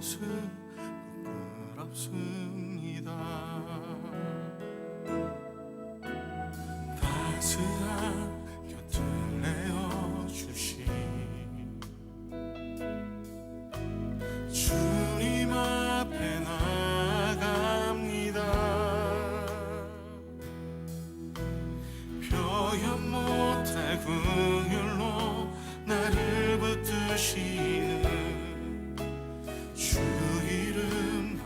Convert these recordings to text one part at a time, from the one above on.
모습 부끄럽습니다. 따스한 곁을 내어주신 주님 앞에 나갑니다. 표현 못할 긍휼로 나를 붙드시는 주 이름만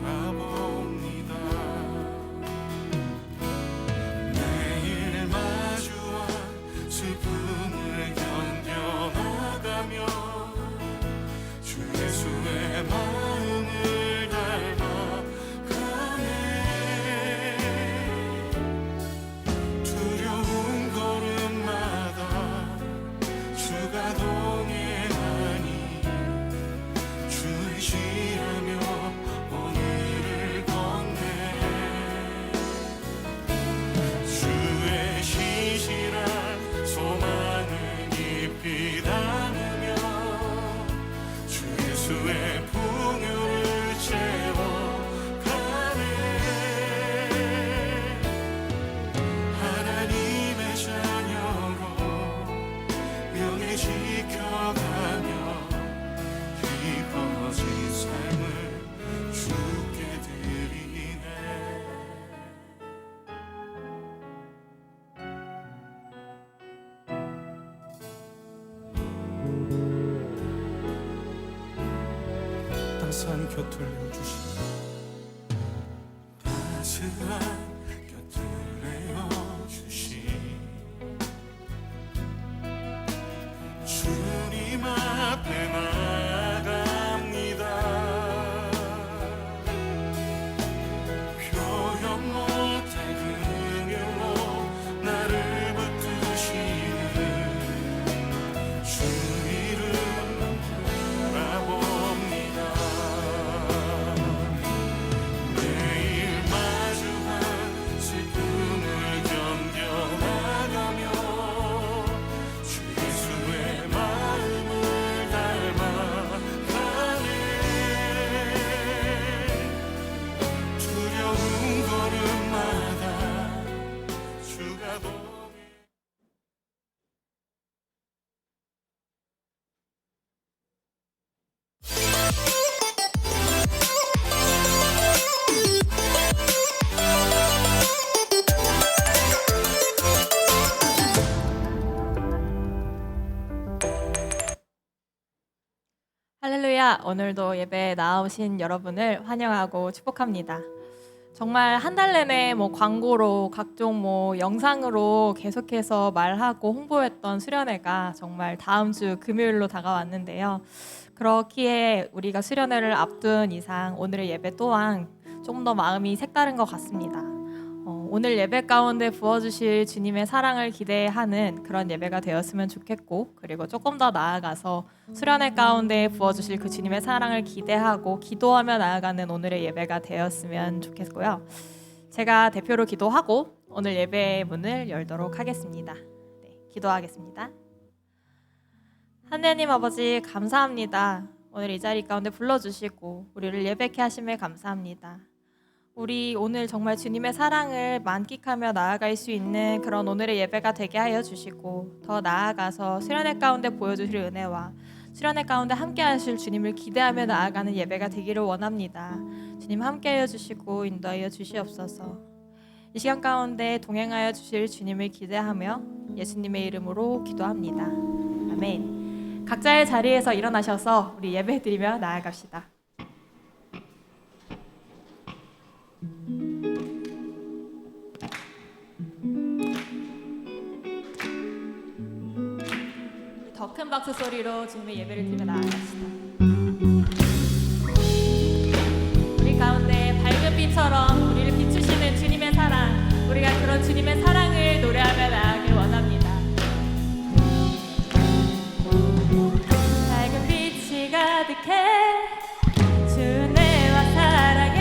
바라봅니다. 매일 마주한 슬픔을 견뎌나가며 주 예수의 마음을 닮아가네. 두려운 걸음마다 주가 동행하니 주 의지하며 오늘을 걷네. 주의 신실한 소망을 깊이 담으며 주 예수의 풍요를 채워가네. 하나님의 자녀로 명예 지켜가며 깊어진 삶을 주께 드리네. 따스한 곁을 내어주신 따스한 곁을 내어주신 주님 앞에 나갑니다. 표현 못할 긍휼로 나를 붙드시는 주 이름만 바라봅니다. 매일 마주한 슬픔을 견뎌나가며 주 예수의 마음을 닮아가네. 두려운 걸음마다 주가 동해. 할렐루야! 오늘도 예배에 나오신 여러분을 환영하고 축복합니다. 정말 한 달 내내 광고로 각종 영상으로 계속해서 말하고 홍보했던 수련회가 정말 다음 주 금요일로 다가왔는데요. 그렇기에 우리가 수련회를 앞둔 이상 오늘의 예배 또한 좀 더 마음이 색다른 것 같습니다. 오늘 예배 가운데 부어주실 주님의 사랑을 기대하는 그런 예배가 되었으면 좋겠고, 그리고 조금 더 나아가서 수련회 가운데 부어주실 그 주님의 사랑을 기대하고 기도하며 나아가는 오늘의 예배가 되었으면 좋겠고요. 제가 대표로 기도하고 오늘 예배의 문을 열도록 하겠습니다. 네, 기도하겠습니다. 하나님 아버지, 감사합니다. 오늘 이 자리 가운데 불러주시고 우리를 예배케 하심에 감사합니다. 우리 오늘 정말 주님의 사랑을 만끽하며 나아갈 수 있는 그런 오늘의 예배가 되게 하여 주시고, 더 나아가서 수련회 가운데 보여주실 은혜와 수련회 가운데 함께 하실 주님을 기대하며 나아가는 예배가 되기를 원합니다. 주님 함께 하여 주시고 인도하여 주시옵소서. 이 시간 가운데 동행하여 주실 주님을 기대하며 예수님의 이름으로 기도합니다. 아멘. 각자의 자리에서 일어나셔서 우리 예배 드리며 나아갑시다. 더 큰 박수 소리로 주님의 예배를 드리며 나아갑시다. 우리 가운데 밝은 빛처럼 우리를 비추시는 주님의 사랑, 우리가 그런 주님의 사랑을 노래하며 나아가길 원합니다. 밝은 빛이 가득해 주 은혜와 사랑에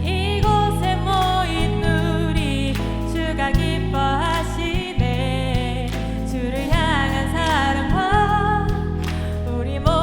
이곳에 모인 우리 주가 기뻐하시네. 주를 향한 사랑과 우리 모두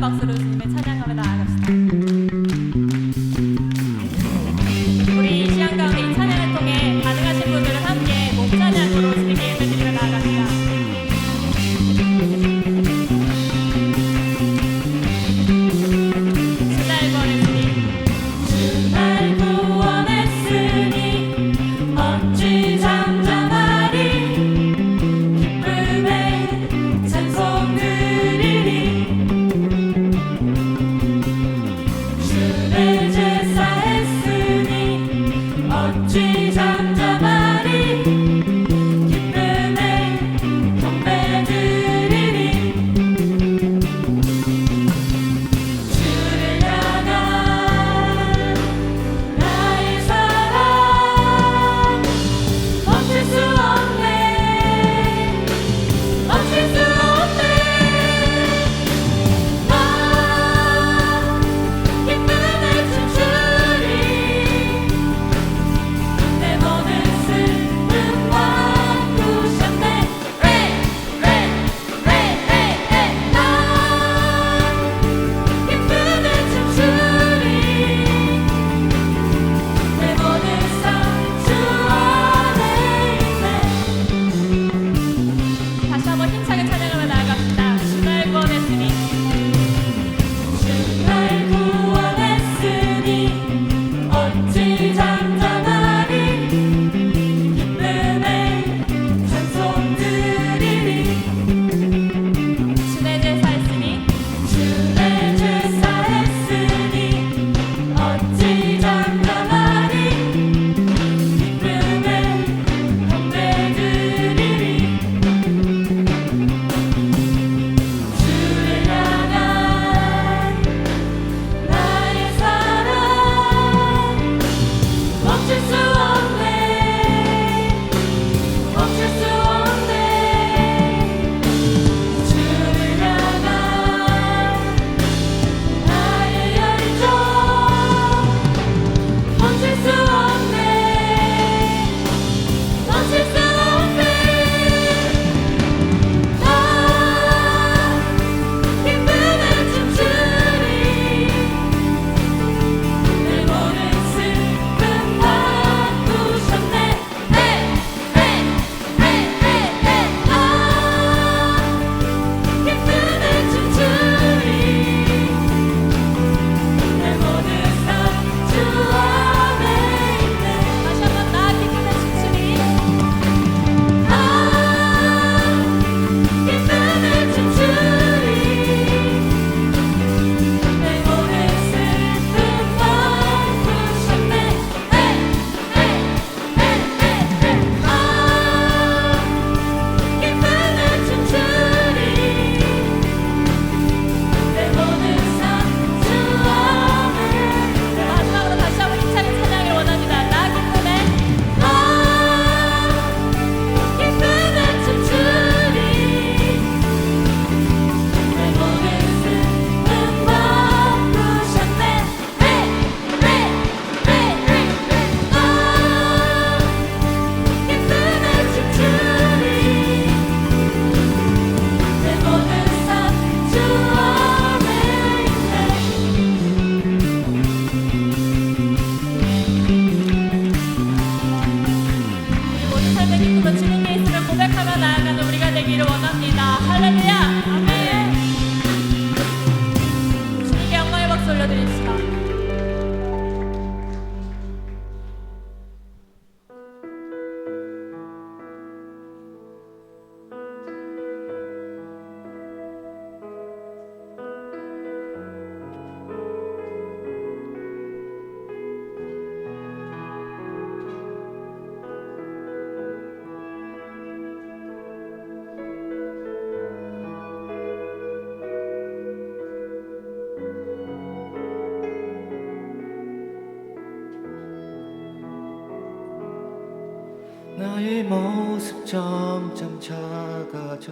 박수로 주님의 찬양하며 나아갑시다. 우리 이 시간 가운데 이 찬양을 통해 가능하신 분들은 함께 몸 찬양으로 주님께 예배 드리며 나아갑니다. 주 날 구원했으니 어찌 잠잠하리. 기쁨에 찬송 드리리. 주 내 제사 했으니 어찌 잠잠하리. 기쁨에 경배 드리리. 주를 향한 나의 사랑 멈출 수 없네. 멈출 수 없네. 나 기쁨에 춤추리. 내 모든 슬픔 바꾸셨네. 나 기쁨에 춤추리. 내 모든 삶 주 안에 있네. 다시 한번 힘차게 찬양하며 나아갑시다. 주 날 구원했으니 주 날 구원했으니 어찌 잠잠하리. 기쁨에 찬송 드리리. 주 내 제사 했으니 주 내 제사 했으니 어찌 잠잠하리. 기쁨에 경배 드리리. 주를 향한 나의 사랑 멈출 수 없네. 멈출 수 없네. 주를 향한 나의 열정 멈출 수 없네. 멈출 수 없네. 나 기쁨에 춤추리. 내 모든 슬픔 바꾸셨네. 나 기쁨에 춤추리. 내 모든 삶 주 안에 있네. 다시 한번 나 기쁨에 춤추리. 나 기쁨에 춤추리. 내 모든 슬픔 바꾸셨네. 기쁨에 춤추리. 내 모든 삶 주 안에. 네, 마지막으로 다시 한번 힘차게 찬양을 원합니다. 나 기쁨에 춤추리. 내 모든 슬픔 바꾸셨네. 기쁨에 춤추리. 내 모든 삶 주 안에 있네. 우리 모든 삶의 기쁨은 주님께 있음을 고백하며 나아가는 우리가 되기를 원합니다. 할렐루야. 아멘. 주님께 영광의 박수 올려드립시다. 나의 모습 점점 작아져가고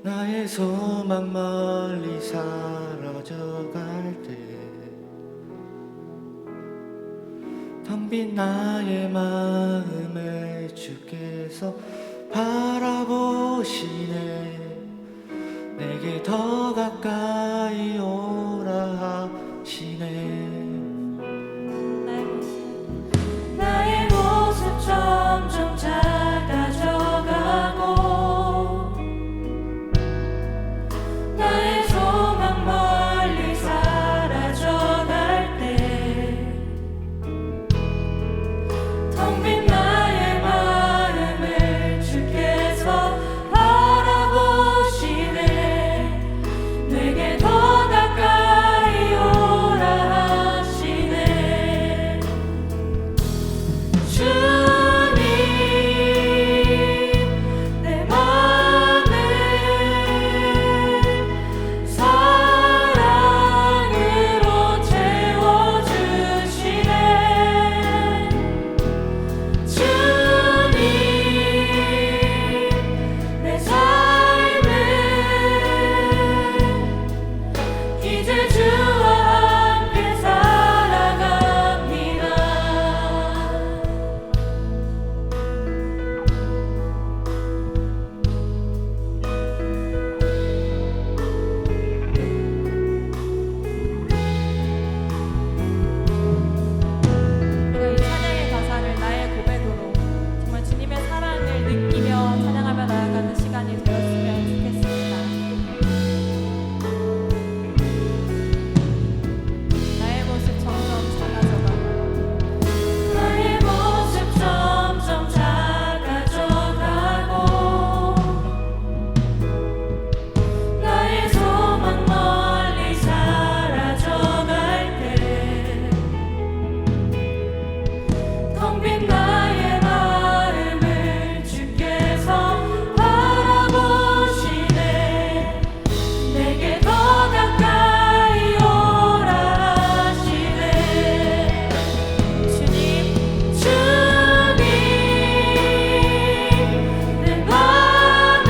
나의 소망 멀리 사라져갈 때 텅 빈 나의 마음을 주께서 바라보시네. 내게 더 가까이 오라 하시네. 나의 모습 점점 작아져가고 나의 소망 멀리 사라져갈 때 텅 빈 나의 마음을 주께서 바라보시네. 내게 더 가까이 오라 하시네. 주님 내 맘을 사랑으로 채워주시네. 주님 내 삶을 이제 주와 함께 살아갑니다. 우리가 이 찬양의 가사를 나의 고백으로 정말 주님의 사랑을 느끼며 찬양하며 나아가는 시간이 되었으면 좋겠습니다. 나의 모습 점점 작아져가고 나의 모습 점점 작아져가고 나의 소망 멀리 사라져갈 때 텅 빈 나의 마음을 주께서 바라보시네. 내게 더 가까이 오라 하시네. 주님 내 맘을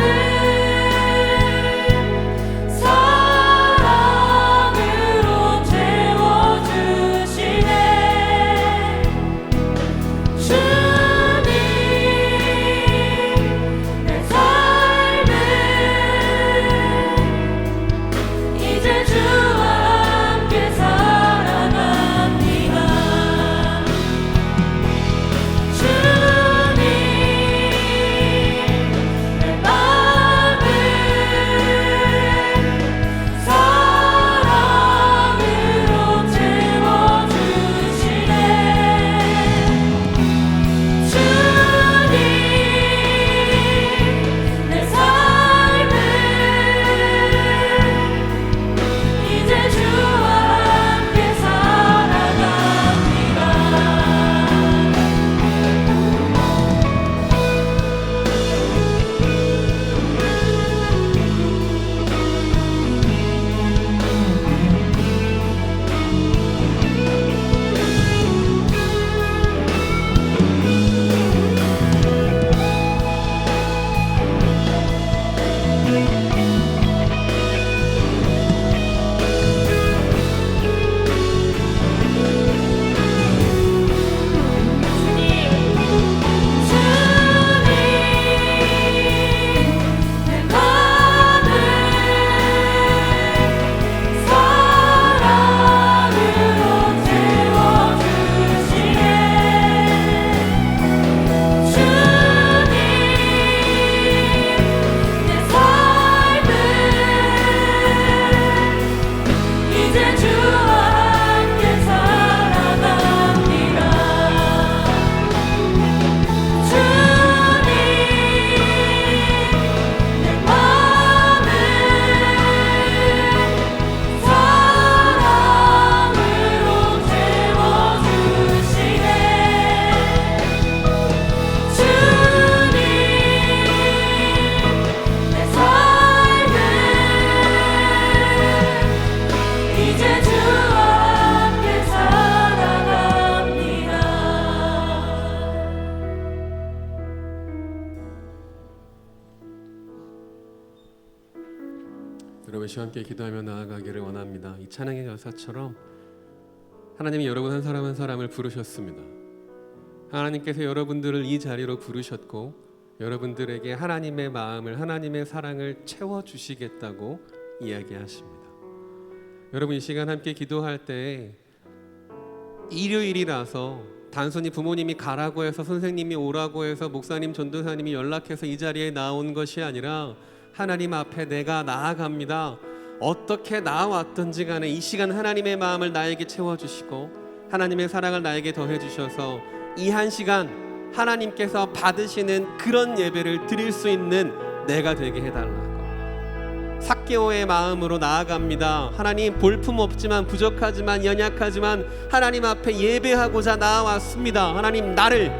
사랑으로 채워주시네. 주님 내 삶을 이제 주와 함께 살아갑니다. 주님 내 맘을 사랑으로 채워주시네. 주님 내 삶을 이제 주와 함께 살아갑니다. 내 맘을 사랑으로 채워주시네. 주님 내 삶을 이제 주와 함께 살아갑니다. 주님 내 맘을 사랑으로 채워주시네. 주님 내 삶을 이제 주와 함께 살아갑니다. 여러분 시와 함께 기도하며 나아가기를 원합니다. 이 찬양의 가사처럼 하나님이 여러분 한 사람 한 사람을 부르셨습니다. 하나님께서 여러분들을 이 자리로 부르셨고 여러분들에게 하나님의 마음을 하나님의 사랑을 채워주시겠다고 이야기하십니다. 여러분, 이 시간 함께 기도할 때 일요일이라서 단순히 부모님이 가라고 해서 선생님이 오라고 해서 목사님 전도사님이 연락해서 이 자리에 나온 것이 아니라 하나님 앞에 내가 나아갑니다. 어떻게 나아왔든지 간에 이 시간 하나님의 마음을 나에게 채워주시고 하나님의 사랑을 나에게 더해주셔서 이 한 시간 하나님께서 받으시는 그런 예배를 드릴 수 있는 내가 되게 해달라고 삭개오의 마음으로 나아갑니다. 하나님, 볼품없지만 부족하지만 연약하지만 하나님 앞에 예배하고자 나아왔습니다. 하나님, 나를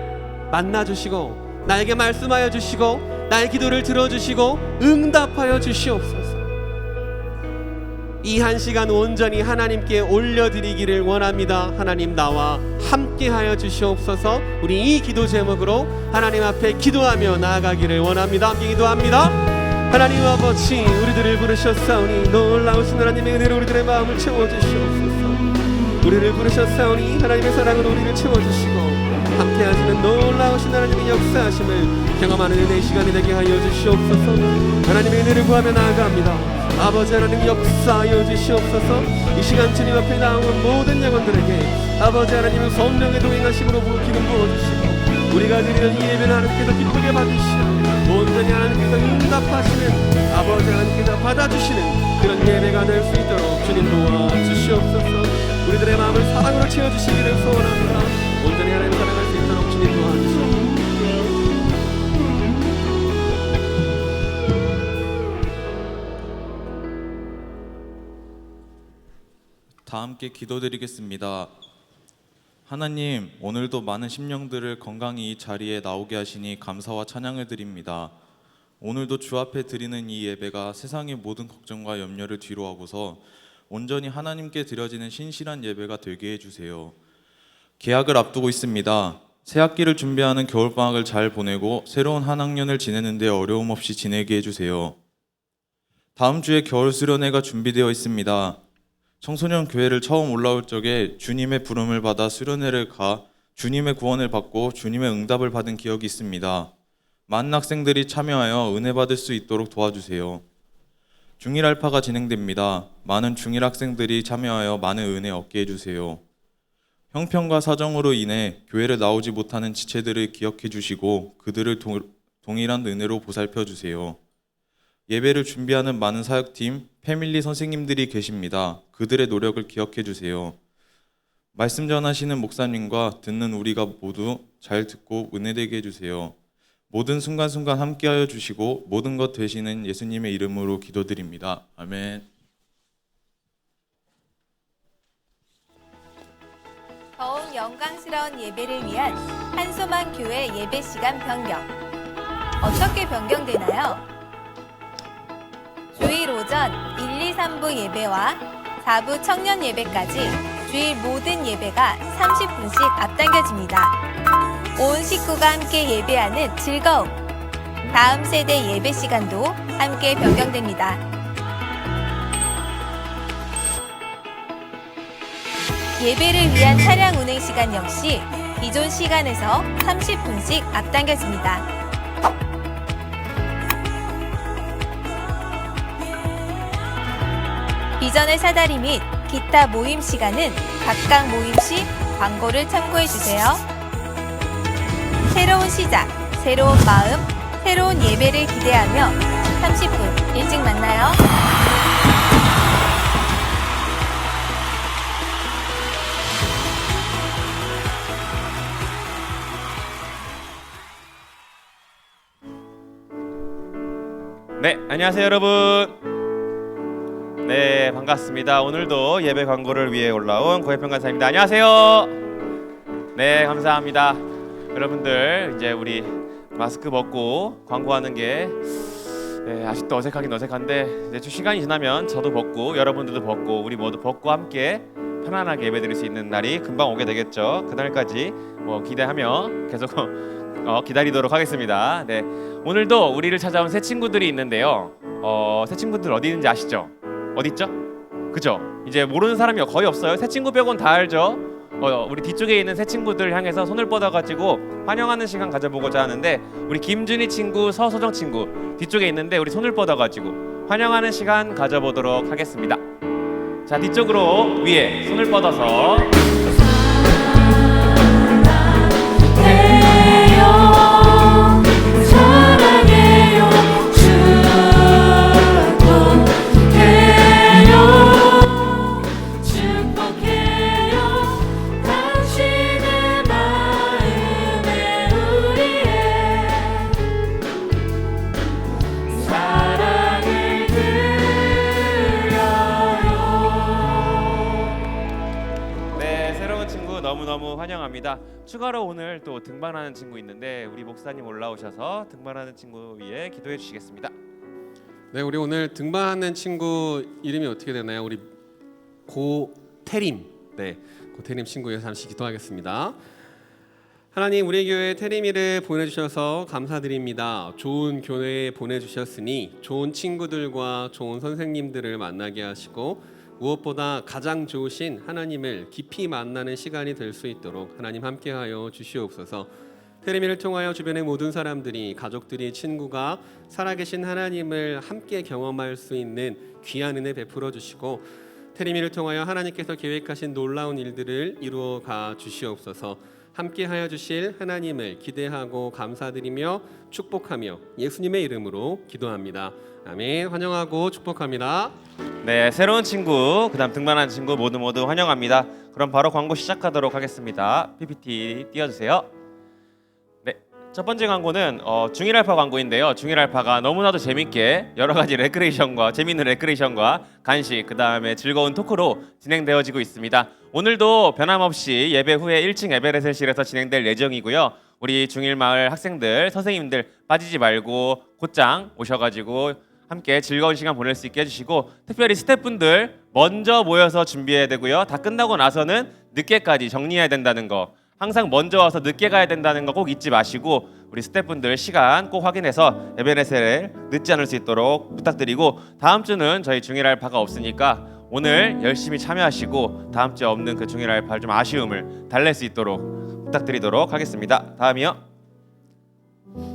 만나주시고 나에게 말씀하여 주시고 나의 기도를 들어주시고 응답하여 주시옵소서. 이 한 시간 온전히 하나님께 올려드리기를 원합니다. 하나님, 나와 함께하여 주시옵소서. 우리 이 기도 제목으로 하나님 앞에 기도하며 나아가기를 원합니다. 함께 기도합니다. 하나님 아버지, 우리들을 부르셨사오니 놀라우신 하나님의 은혜로 우리들의 마음을 채워주시옵소서. 우리를 부르셨사오니 하나님의 사랑으로 우리를 채워주시고 함께하시는 놀라우신 하나님의 역사하심을 경험하는 은혜의 시간이 되게 하여 주시옵소서. 하나님의 은혜를 구하며 나아갑니다. 아버지 하나님, 역사하여 주시옵소서. 이 시간 주님 앞에 나온 모든 영혼들에게 아버지 하나님의 성령의 동행하심으로 기름 부어주시고 우리가 드리는 이 예배는 하나님께서 기쁘게 받으시고 온전히 하나님께서 응답하시는 아버지 하나님께서 받아주시는 그런 예배가 될 수 있도록 주님 도와주시옵소서. 우리들의 마음을 사랑으로 채워주시기를 소원합니다. 온전히 하나님 사랑할 수 있도록 주님 도와주시옵소서. 다 함께 기도드리겠습니다. 하나님, 오늘도 많은 심령들을 건강히 이 자리에 나오게 하시니 감사와 찬양을 드립니다. 오늘도 주 앞에 드리는 이 예배가 세상의 모든 걱정과 염려를 뒤로하고서 온전히 하나님께 드려지는 신실한 예배가 되게 해주세요. 개학을 앞두고 있습니다. 새 학기를 준비하는 겨울방학을 잘 보내고 새로운 한 학년을 지내는 데 어려움 없이 지내게 해주세요. 다음 주에 겨울 수련회가 준비되어 있습니다. 청소년 교회를 처음 올라올 적에 주님의 부름을 받아 수련회를 가 주님의 구원을 받고 주님의 응답을 받은 기억이 있습니다. 많은 학생들이 참여하여 은혜 받을 수 있도록 도와주세요. 중1 알파가 진행됩니다. 많은 중1 학생들이 참여하여 많은 은혜 얻게 해주세요. 형편과 사정으로 인해 교회를 나오지 못하는 지체들을 기억해 주시고 그들을 동일한 은혜로 보살펴 주세요. 예배를 준비하는 많은 사역팀, 패밀리 선생님들이 계십니다. 그들의 노력을 기억해 주세요. 말씀 전하시는 목사님과 듣는 우리가 모두 잘 듣고 은혜되게 해주세요. 모든 순간순간 함께하여 주시고 모든 것 되시는 예수님의 이름으로 기도드립니다. 아멘. 더욱 영광스러운 예배를 위한 한소만 교회 예배 시간 변경. 어떻게 변경되나요? 주일 오전 1, 2, 3부 예배와 4부 청년 예배까지 주일 모든 예배가 30분씩 앞당겨집니다. 온 식구가 함께 예배하는 즐거움. 다음 세대 예배 시간도 함께 변경됩니다. 예배를 위한 차량 운행 시간 역시 기존 시간에서 30분씩 앞당겨집니다. 이전의 사다리 및 기타 모임 시간은 각각 모임 시 광고를 참고해주세요. 새로운 시작, 새로운 마음, 새로운 예배를 기대하며 30분 일찍 만나요. 네, 안녕하세요 여러분. 네, 반갑습니다. 오늘도 예배 광고를 위해 올라온 고혜평 간사입니다. 안녕하세요. 네, 감사합니다. 여러분들, 이제 우리 마스크 벗고 광고하는 게 아직도 어색하긴 어색한데 이제 시간이 지나면 저도 벗고 여러분들도 벗고 우리 모두 벗고 함께 편안하게 예배 드릴 수 있는 날이 금방 오게 되겠죠. 그날까지 기대하며 계속 기다리도록 하겠습니다. 네, 오늘도 우리를 찾아온 새 친구들이 있는데요. 새 친구들 어디 있는지 아시죠? 어디 있죠? 그죠? 이제 모르는 사람이 거의 없어요. 새 친구 빼곤 다 알죠? 우리 뒤쪽에 있는 새 친구들 향해서 손을 뻗어가지고 환영하는 시간 가져보고자 하는데 우리 김준희 친구, 서소정 친구 뒤쪽에 있는데 우리 손을 뻗어가지고 환영하는 시간 가져보도록 하겠습니다. 자, 뒤쪽으로 위에 손을 뻗어서 사랑해요 축복해요 당신의 마음에 우리의 사랑을 드려요. 네, 새로운 친구 너무너무 환영합니다. 추가로 오늘 또 등반하는 친구 있는데 우리 목사님 올라오셔서 등반하는 친구 위해 기도해 주시겠습니다. 네, 우리 오늘 등반하는 친구 이름이 어떻게 되나요? 우리 고태림. 네, 고태림 친구 위해 잠시 기도하겠습니다. 하나님, 우리 교회 태림이를 보내주셔서 감사드립니다. 좋은 교회에 보내주셨으니 좋은 친구들과 좋은 선생님들을 만나게 하시고 무엇보다 가장 좋으신 하나님을 깊이 만나는 시간이 될 수 있도록 하나님 함께하여 주시옵소서. 태림이를 통하여 주변의 모든 사람들이, 가족들이, 친구가 살아계신 하나님을 함께 경험할 수 있는 귀한 은혜 베풀어 주시고 태림이를 통하여 하나님께서 계획하신 놀라운 일들을 이루어 가 주시옵소서. 함께하여 주실 하나님을 기대하고 감사드리며 축복하며 예수님의 이름으로 기도합니다. 아멘. 환영하고 축복합니다. 네, 새로운 친구, 그다음 등반하는 친구 모두 환영합니다. 그럼 바로 광고 시작하도록 하겠습니다. PPT 띄워주세요. 네, 첫 번째 광고는 중일알파 광고인데요. 중일알파가 너무나도 재밌게 여러 가지 레크레이션과 재미있는 레크레이션과 간식, 그다음에 즐거운 토크로 진행되어지고 있습니다. 오늘도 변함없이 예배 후에 1층 에베레셀실에서 진행될 예정이고요. 우리 중일마을 학생들, 선생님들 빠지지 말고 곧장 오셔가지고 함께 즐거운 시간 보낼 수 있게 해주시고 특별히 스태프분들 먼저 모여서 준비해야 되고요. 다 끝나고 나서는 늦게까지 정리해야 된다는 거, 항상 먼저 와서 늦게 가야 된다는 거 꼭 잊지 마시고 우리 스태프분들 시간 꼭 확인해서 에베레셀을 늦지 않을 수 있도록 부탁드리고 다음 주는 저희 중일알파가 없으니까 오늘 열심히 참여하시고 다음 주에 없는 그 중일알파 좀 아쉬움을 달랠 수 있도록 부탁드리도록 하겠습니다. 다음이요.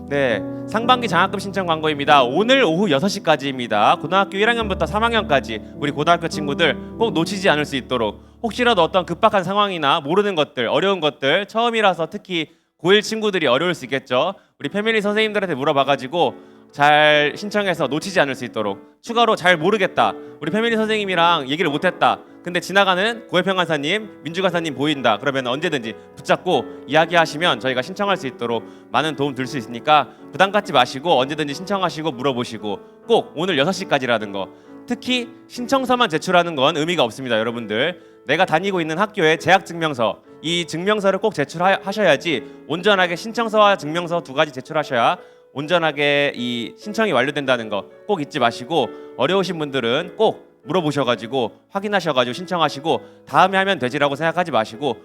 네, 상반기 장학금 신청 광고입니다. 오늘 오후 6시까지입니다. 고등학교 1학년부터 3학년까지 우리 고등학교 친구들 꼭 놓치지 않을 수 있도록 혹시라도 어떤 급박한 상황이나 모르는 것들, 어려운 것들, 처음이라서 특히 고1 친구들이 어려울 수 있겠죠. 우리 패밀리 선생님들한테 물어봐가지고 잘 신청해서 놓치지 않을 수 있도록 추가로 잘 모르겠다, 우리 패밀리 선생님이랑 얘기를 못했다, 근데 지나가는 고혜평 간사님, 민주 간사님 보인다, 그러면 언제든지 붙잡고 이야기하시면 저희가 신청할 수 있도록 많은 도움 줄 수 있으니까 부담 갖지 마시고 언제든지 신청하시고 물어보시고 꼭 오늘 6시까지라는 거, 특히 신청서만 제출하는 건 의미가 없습니다. 여러분들 내가 다니고 있는 학교의 재학증명서, 이 증명서를 꼭 제출하셔야지 온전하게 신청서와 증명서 두 가지 제출하셔야 온전하게 이 신청이 완료된다는 거 꼭 잊지 마시고 어려우신 분들은 꼭 물어보셔가지고 확인하셔가지고 신청하시고 다음에 하면 되지라고 생각하지 마시고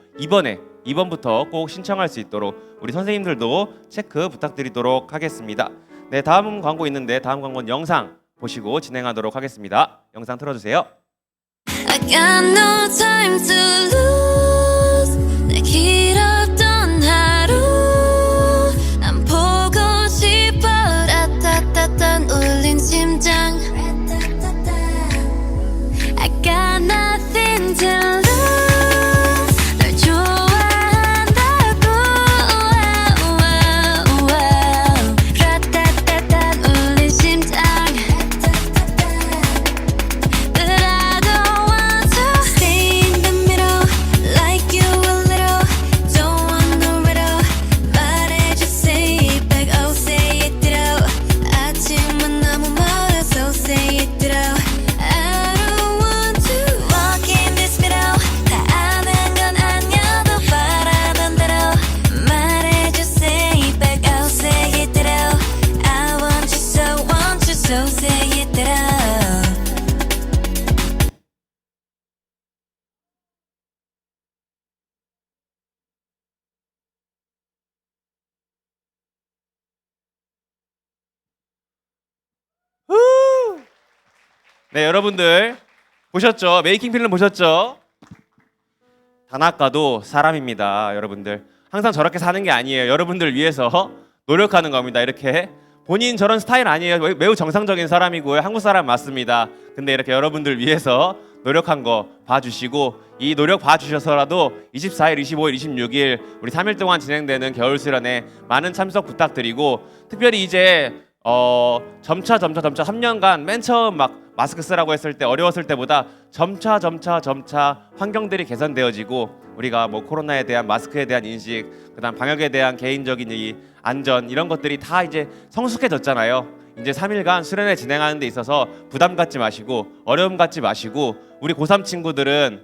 이번부터 꼭 신청할 수 있도록 우리 선생님들도 체크 부탁드리도록 하겠습니다. 네, 다음 광고 있는데 다음 광고는 영상 보시고 진행하도록 하겠습니다. 영상 틀어주세요. I got no time to lose 내 길었던 하루 난 보고 싶어 라따따딴 울린 심장 I got nothing to lose 널 좋아한다고 라따따딴 울린 심장 But I don't want to stay in the middle like you a little don't want no riddle 말해줘 say it back oh say it through 아침은 너무 멀어서 say it through I don't want to walk in this middle 다 아는 건 아니어도 바라던 대로 말해줘 say it back oh say it through I want you so say it through 네, 여러분들 보셨죠? 메이킹 필름 보셨죠? 단아까도 사람입니다. 여러분들 항상 저렇게 사는 게 아니에요. 여러분들 위해서 노력하는 겁니다. 이렇게 본인 저런 스타일 아니에요. 매우 정상적인 사람이고요. 한국 사람 맞습니다. 근데 이렇게 여러분들 위해서 노력한 거 봐주시고 이 노력 봐주셔서라도 24일, 25일, 26일 우리 3일 동안 진행되는 겨울 수련회 많은 참석 부탁드리고 특별히 이제 점차 3년간 맨 처음 막 마스크 쓰라고 했을 때 어려웠을 때보다 점차 환경들이 개선되어지고 우리가 뭐 코로나에 대한 마스크에 대한 인식, 그다음 방역에 대한 개인적인 이 안전 이런 것들이 다 이제 성숙해졌잖아요. 이제 3일간 수련회 진행하는 데 있어서 부담 갖지 마시고 어려움 갖지 마시고 우리 고3 친구들은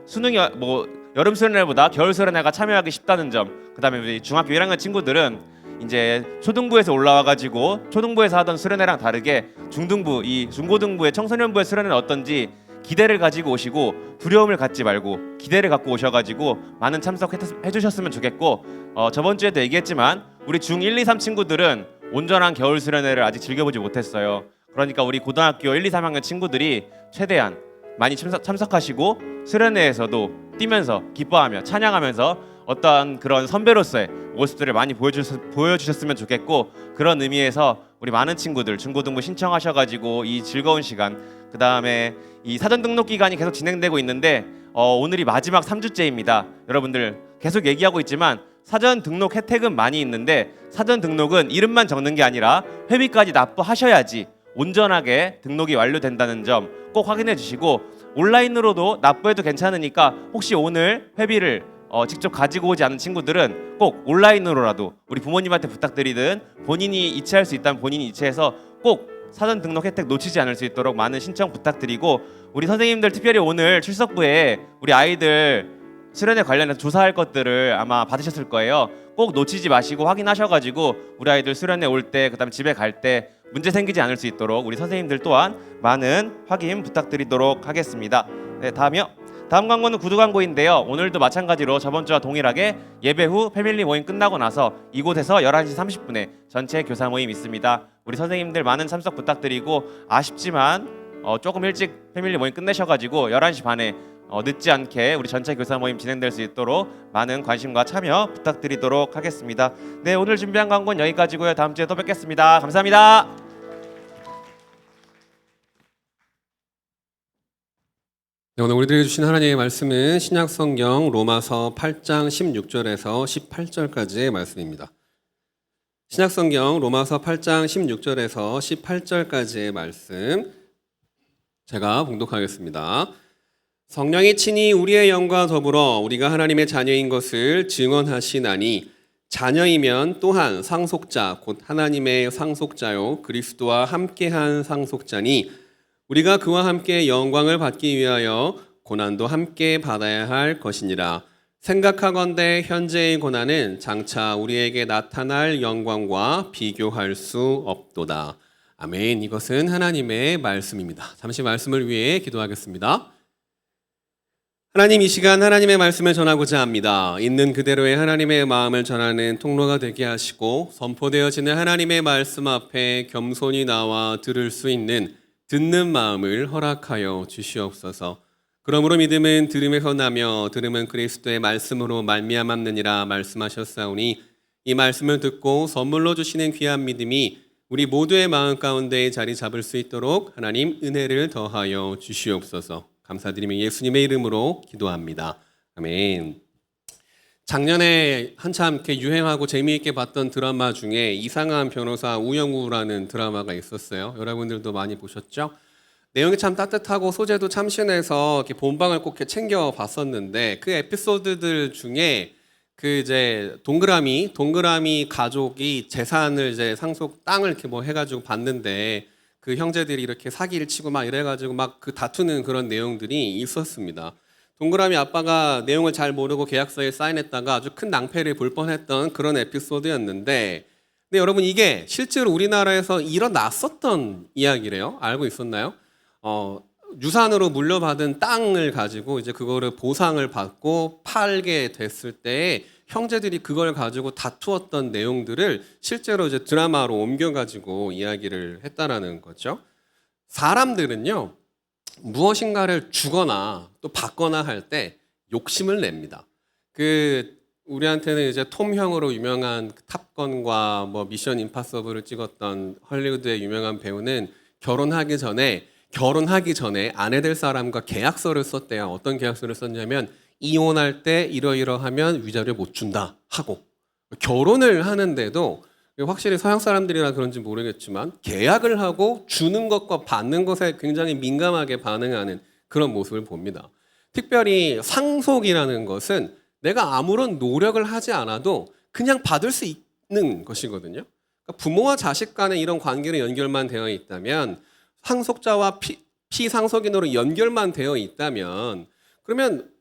수능이 뭐 여름 수련회보다 겨울 수련회가 참여하기 쉽다는 점, 그다음에 우리 중학교 1학년 친구들은 이제 초등부에서 올라와 가지고 초등부에서 하던 수련회랑 다르게 중등부, 이 중고등부의 청소년부의 수련회는 어떤지 기대를 가지고 오시고 두려움을 갖지 말고 기대를 갖고 오셔가지고 많은 참석해 주셨으면 좋겠고 저번 주에도 얘기했지만 우리 중1, 2, 3 친구들은 온전한 겨울 수련회를 아직 즐겨보지 못했어요. 그러니까 우리 고등학교 1, 2, 3학년 친구들이 최대한 많이 참석하시고 수련회에서도 뛰면서 기뻐하며 찬양하면서 어떠한 그런 선배로서의 모습들을 많이 보여주셨으면 좋겠고 그런 의미에서 우리 많은 친구들 중고등부 신청하셔가지고 이 즐거운 시간 그 다음에 이 사전 등록 기간이 계속 진행되고 있는데 오늘이 마지막 3주째입니다. 여러분들 계속 얘기하고 있지만 사전 등록 혜택은 많이 있는데 사전 등록은 이름만 적는 게 아니라 회비까지 납부하셔야지 온전하게 등록이 완료된다는 점 꼭 확인해 주시고 온라인으로도 납부해도 괜찮으니까 혹시 오늘 회비를 직접 가지고 오지 않은 친구들은 꼭 온라인으로라도 우리 부모님한테 부탁드리든 본인이 이체할 수 있다면 본인이 이체해서 꼭 사전 등록 혜택 놓치지 않을 수 있도록 많은 신청 부탁드리고 우리 선생님들 특별히 오늘 출석부에 우리 아이들 수련회 관련해서 조사할 것들을 아마 받으셨을 거예요. 꼭 놓치지 마시고 확인하셔가지고 우리 아이들 수련회 올 때 그다음 집에 갈 때 문제 생기지 않을 수 있도록 우리 선생님들 또한 많은 확인 부탁드리도록 하겠습니다. 네, 다음 광고는 구두 광고인데요. 오늘도 마찬가지로 저번 주와 동일하게 예배 후 패밀리 모임 끝나고 나서 이곳에서 11시 30분에 전체 교사 모임 있습니다. 우리 선생님들 많은 참석 부탁드리고 아쉽지만 조금 일찍 패밀리 모임 끝내셔가지고 11시 반에 늦지 않게 우리 전체 교사 모임 진행될 수 있도록 많은 관심과 참여 부탁드리도록 하겠습니다. 네, 오늘 준비한 광고는 여기까지고요. 다음 주에 또 뵙겠습니다. 감사합니다. 네, 오늘 우리들에게 주신 하나님의 말씀은 신약성경 로마서 8장 16절에서 18절까지의 말씀입니다. 신약성경 로마서 8장 16절에서 18절까지의 말씀 제가 봉독하겠습니다. 성령이 친히 우리의 영과 더불어 우리가 하나님의 자녀인 것을 증언하시나니 자녀이면 또한 상속자 곧 하나님의 상속자요 그리스도와 함께한 상속자니 우리가 그와 함께 영광을 받기 위하여 고난도 함께 받아야 할 것이니라. 생각하건대 현재의 고난은 장차 우리에게 나타날 영광과 비교할 수 없도다. 아멘. 이것은 하나님의 말씀입니다. 잠시 말씀을 위해 기도하겠습니다. 하나님, 이 시간 하나님의 말씀을 전하고자 합니다. 있는 그대로의 하나님의 마음을 전하는 통로가 되게 하시고 선포되어지는 하나님의 말씀 앞에 겸손히 나와 들을 수 있는 듣는 마음을 허락하여 주시옵소서. 그러므로 믿음은 들음에서 나며 들음은 그리스도의 말씀으로 말미암았느니라 말씀하셨사오니 이 말씀을 듣고 선물로 주시는 귀한 믿음이 우리 모두의 마음 가운데 자리 잡을 수 있도록 하나님 은혜를 더하여 주시옵소서. 감사드리며 예수님의 이름으로 기도합니다. 아멘. 작년에 한참 이렇게 유행하고 재미있게 봤던 드라마 중에 이상한 변호사 우영우라는 드라마가 있었어요. 여러분들도 많이 보셨죠? 내용이 참 따뜻하고 소재도 참신해서 이렇게 본방을 꼭 이렇게 챙겨 봤었는데 그 에피소드들 중에 그 이제 동그라미 가족이 재산을 이제 상속 땅을 이렇게 뭐 해가지고 받는데 그 형제들이 이렇게 사기를 치고 막 이래가지고 막 그 다투는 그런 내용들이 있었습니다. 동그라미 아빠가 내용을 잘 모르고 계약서에 사인했다가 아주 큰 낭패를 볼 뻔했던 그런 에피소드였는데, 근데 여러분 이게 실제로 우리나라에서 일어났었던 이야기래요. 알고 있었나요? 유산으로 물려받은 땅을 가지고 이제 그거를 보상을 받고 팔게 됐을 때 형제들이 그걸 가지고 다투었던 내용들을 실제로 이제 드라마로 옮겨가지고 이야기를 했다라는 거죠. 사람들은요, 무엇인가를 주거나 또 받거나 할 때 욕심을 냅니다. 그 우리한테는 이제 톰 형으로 유명한 탑건과 뭐 미션 임파서블을 찍었던 헐리우드의 유명한 배우는 결혼하기 전에 아내 될 사람과 계약서를 썼대요. 어떤 계약서를 썼냐면 이혼할 때 이러이러하면 위자료 못 준다 하고, 결혼을 하는데도 확실히 서양 사람들이라 그런지 모르겠지만 계약을 하고 주는 것과 받는 것에 굉장히 민감하게 반응하는 그런 모습을 봅니다. 특별히 상속이라는 것은 내가 아무런 노력을 하지 않아도 그냥 받을 수 있는 것이거든요. 그러니까 부모와 자식 간에 이런 관계로 연결만 되어 있다면, 상속자와 피상속인으로 연결만 되어 있다면, 그러면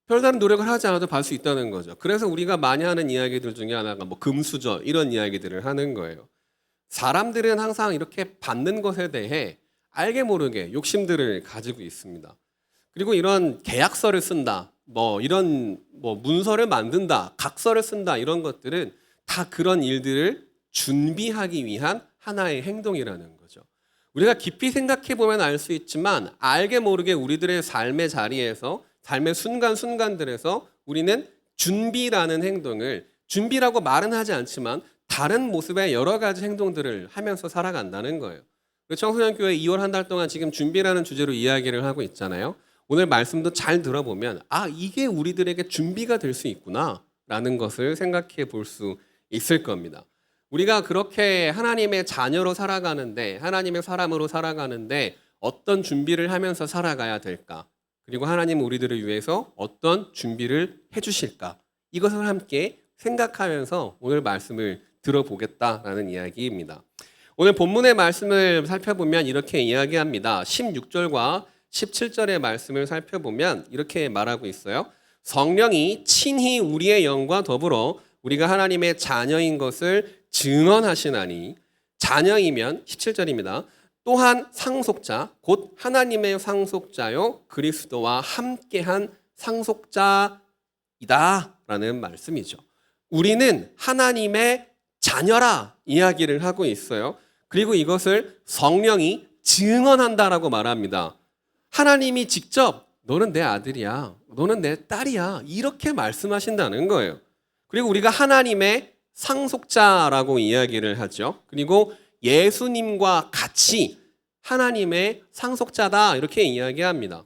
별다른 노력을 하지 않아도 받을 수 있다는 거죠. 그래서 우리가 많이 하는 이야기들 중에 하나가 뭐 금수저 이런 이야기들을 하는 거예요. 사람들은 항상 이렇게 받는 것에 대해 알게 모르게 욕심들을 가지고 있습니다. 그리고 이런 계약서를 쓴다, 이런 문서를 만든다, 각서를 쓴다, 이런 것들은 다 그런 일들을 준비하기 위한 하나의 행동이라는 거죠. 우리가 깊이 생각해 보면 알 수 있지만 알게 모르게 우리들의 삶의 자리에서, 삶의 순간순간들에서 우리는 준비라는 행동을, 준비라고 말은 하지 않지만 다른 모습의 여러 가지 행동들을 하면서 살아간다는 거예요. 청소년 교회 2월 한 달 동안 지금 준비라는 주제로 이야기를 하고 있잖아요. 오늘 말씀도 잘 들어보면 이게 우리들에게 준비가 될 수 있구나 라는 것을 생각해 볼 수 있을 겁니다. 우리가 그렇게 하나님의 자녀로 살아가는데, 하나님의 사람으로 살아가는데 어떤 준비를 하면서 살아가야 될까? 그리고 하나님은 우리들을 위해서 어떤 준비를 해주실까? 이것을 함께 생각하면서 오늘 말씀을 들어보겠다라는 이야기입니다. 오늘 본문의 말씀을 살펴보면 이렇게 이야기합니다. 16절과 17절의 말씀을 살펴보면 이렇게 말하고 있어요. 성령이 친히 우리의 영과 더불어 우리가 하나님의 자녀인 것을 증언하시나니, 자녀이면 17절입니다. 또한 상속자 곧 하나님의 상속자요 그리스도와 함께한 상속자이다 라는 말씀이죠. 우리는 하나님의 자녀라 이야기를 하고 있어요. 그리고 이것을 성령이 증언한다라고 말합니다. 하나님이 직접 너는 내 아들이야, 너는 내 딸이야 이렇게 말씀하신다는 거예요. 그리고 우리가 하나님의 상속자라고 이야기를 하죠. 그리고 예수님과 같이 하나님의 상속자다 이렇게 이야기합니다.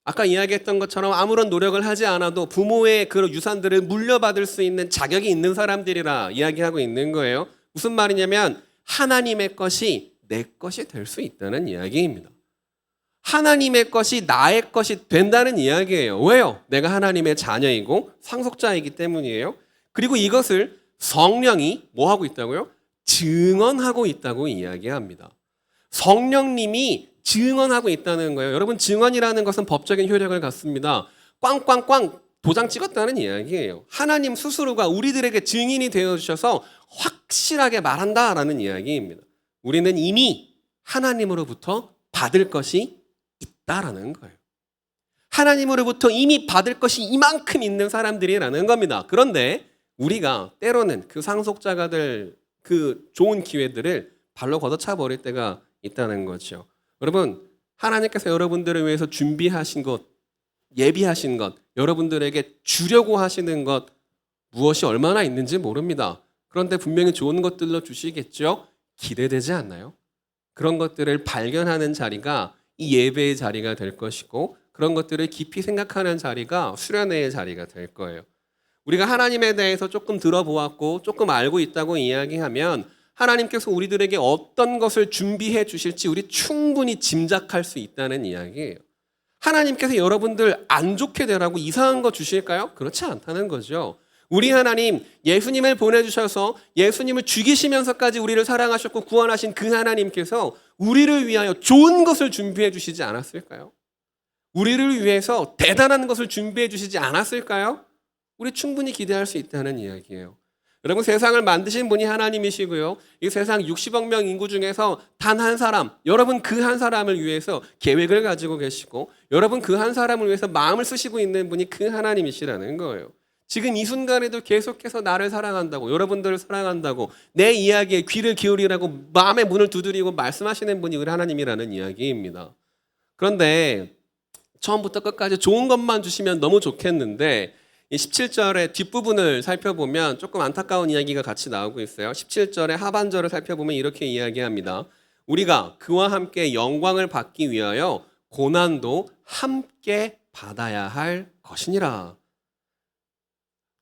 아까 이야기했던 것처럼 아무런 노력을 하지 않아도 부모의 그 유산들을 물려받을 수 있는 자격이 있는 사람들이라 이야기하고 있는 거예요. 무슨 말이냐면 하나님의 것이 내 것이 될 수 있다는 이야기입니다. 하나님의 것이 나의 것이 된다는 이야기예요. 왜요? 내가 하나님의 자녀이고 상속자이기 때문이에요. 그리고 이것을 성령이 뭐 하고 있다고요? 증언하고 있다고 이야기합니다. 성령님이 증언하고 있다는 거예요. 여러분, 증언이라는 것은 법적인 효력을 갖습니다. 꽝꽝꽝 도장 찍었다는 이야기예요. 하나님 스스로가 우리들에게 증인이 되어주셔서 확실하게 말한다라는 이야기입니다. 우리는 이미 하나님으로부터 받을 것이 있다라는 거예요. 하나님으로부터 이미 받을 것이 이만큼 있는 사람들이라는 겁니다. 그런데 우리가 때로는 그 상속자가 될 그 좋은 기회들을 발로 걷어차 버릴 때가 있다는 거죠. 여러분, 하나님께서 여러분들을 위해서 준비하신 것, 예비하신 것, 여러분들에게 주려고 하시는 것 무엇이 얼마나 있는지 모릅니다. 그런데 분명히 좋은 것들로 주시겠죠. 기대되지 않나요? 그런 것들을 발견하는 자리가 이 예배의 자리가 될 것이고, 그런 것들을 깊이 생각하는 자리가 수련회의 자리가 될 거예요. 우리가 하나님에 대해서 조금 들어보았고 조금 알고 있다고 이야기하면 하나님께서 우리들에게 어떤 것을 준비해 주실지 우리 충분히 짐작할 수 있다는 이야기예요. 하나님께서 여러분들 안 좋게 되라고 이상한 거 주실까요? 그렇지 않다는 거죠. 우리 하나님, 예수님을 보내주셔서 예수님을 죽이시면서까지 우리를 사랑하셨고 구원하신 그 하나님께서 우리를 위하여 좋은 것을 준비해 주시지 않았을까요? 우리를 위해서 대단한 것을 준비해 주시지 않았을까요? 우리 충분히 기대할 수 있다는 이야기예요. 여러분, 세상을 만드신 분이 하나님이시고요. 이 세상 60억 명 인구 중에서 단 한 사람, 여러분 그 한 사람을 위해서 계획을 가지고 계시고 여러분 그 한 사람을 위해서 마음을 쓰시고 있는 분이 그 하나님이시라는 거예요. 지금 이 순간에도 계속해서 나를 사랑한다고, 여러분들을 사랑한다고, 내 이야기에 귀를 기울이라고 마음의 문을 두드리고 말씀하시는 분이 우리 하나님이라는 이야기입니다. 그런데 처음부터 끝까지 좋은 것만 주시면 너무 좋겠는데 이 17절의 뒷부분을 살펴보면 조금 안타까운 이야기가 같이 나오고 있어요. 17절의 하반절을 살펴보면 이렇게 이야기합니다. 우리가 그와 함께 영광을 받기 위하여 고난도 함께 받아야 할 것이니라.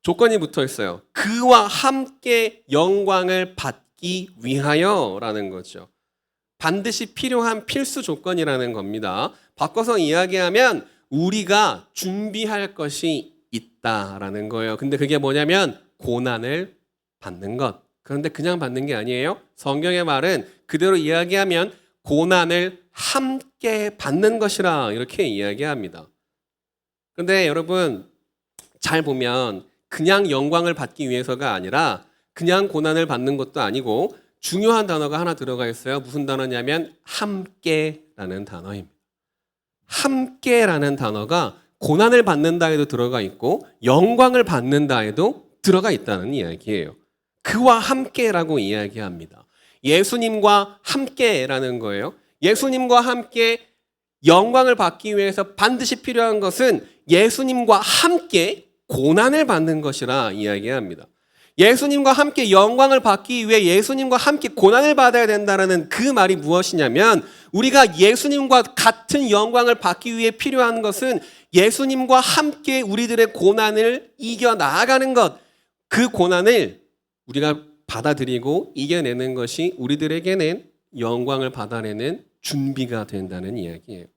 조건이 붙어 있어요. 그와 함께 영광을 받기 위하여라는 거죠. 반드시 필요한 필수 조건이라는 겁니다. 바꿔서 이야기하면 우리가 준비할 것이 있다라는 거예요. 근데 그게 뭐냐면 고난을 받는 것. 그런데 그냥 받는 게 아니에요. 성경의 말은 그대로 이야기하면 고난을 함께 받는 것이라 이렇게 이야기합니다. 그런데 여러분 잘 보면 그냥 영광을 받기 위해서가 아니라 그냥 고난을 받는 것도 아니고 중요한 단어가 하나 들어가 있어요. 무슨 단어냐면 함께라는 단어입니다. 함께라는 단어가 고난을 받는다에도 들어가 있고 영광을 받는다에도 들어가 있다는 이야기예요. 그와 함께라고 이야기합니다. 예수님과 함께라는 거예요. 예수님과 함께 영광을 받기 위해서 반드시 필요한 것은 예수님과 함께 고난을 받는 것이라 이야기합니다. 예수님과 함께 영광을 받기 위해 예수님과 함께 고난을 받아야 된다는 그 말이 무엇이냐면 우리가 예수님과 같은 영광을 받기 위해 필요한 것은 예수님과 함께 우리들의 고난을 이겨나가는 것, 그 고난을 우리가 받아들이고 이겨내는 것이 우리들에게는 영광을 받아내는 준비가 된다는 이야기예요.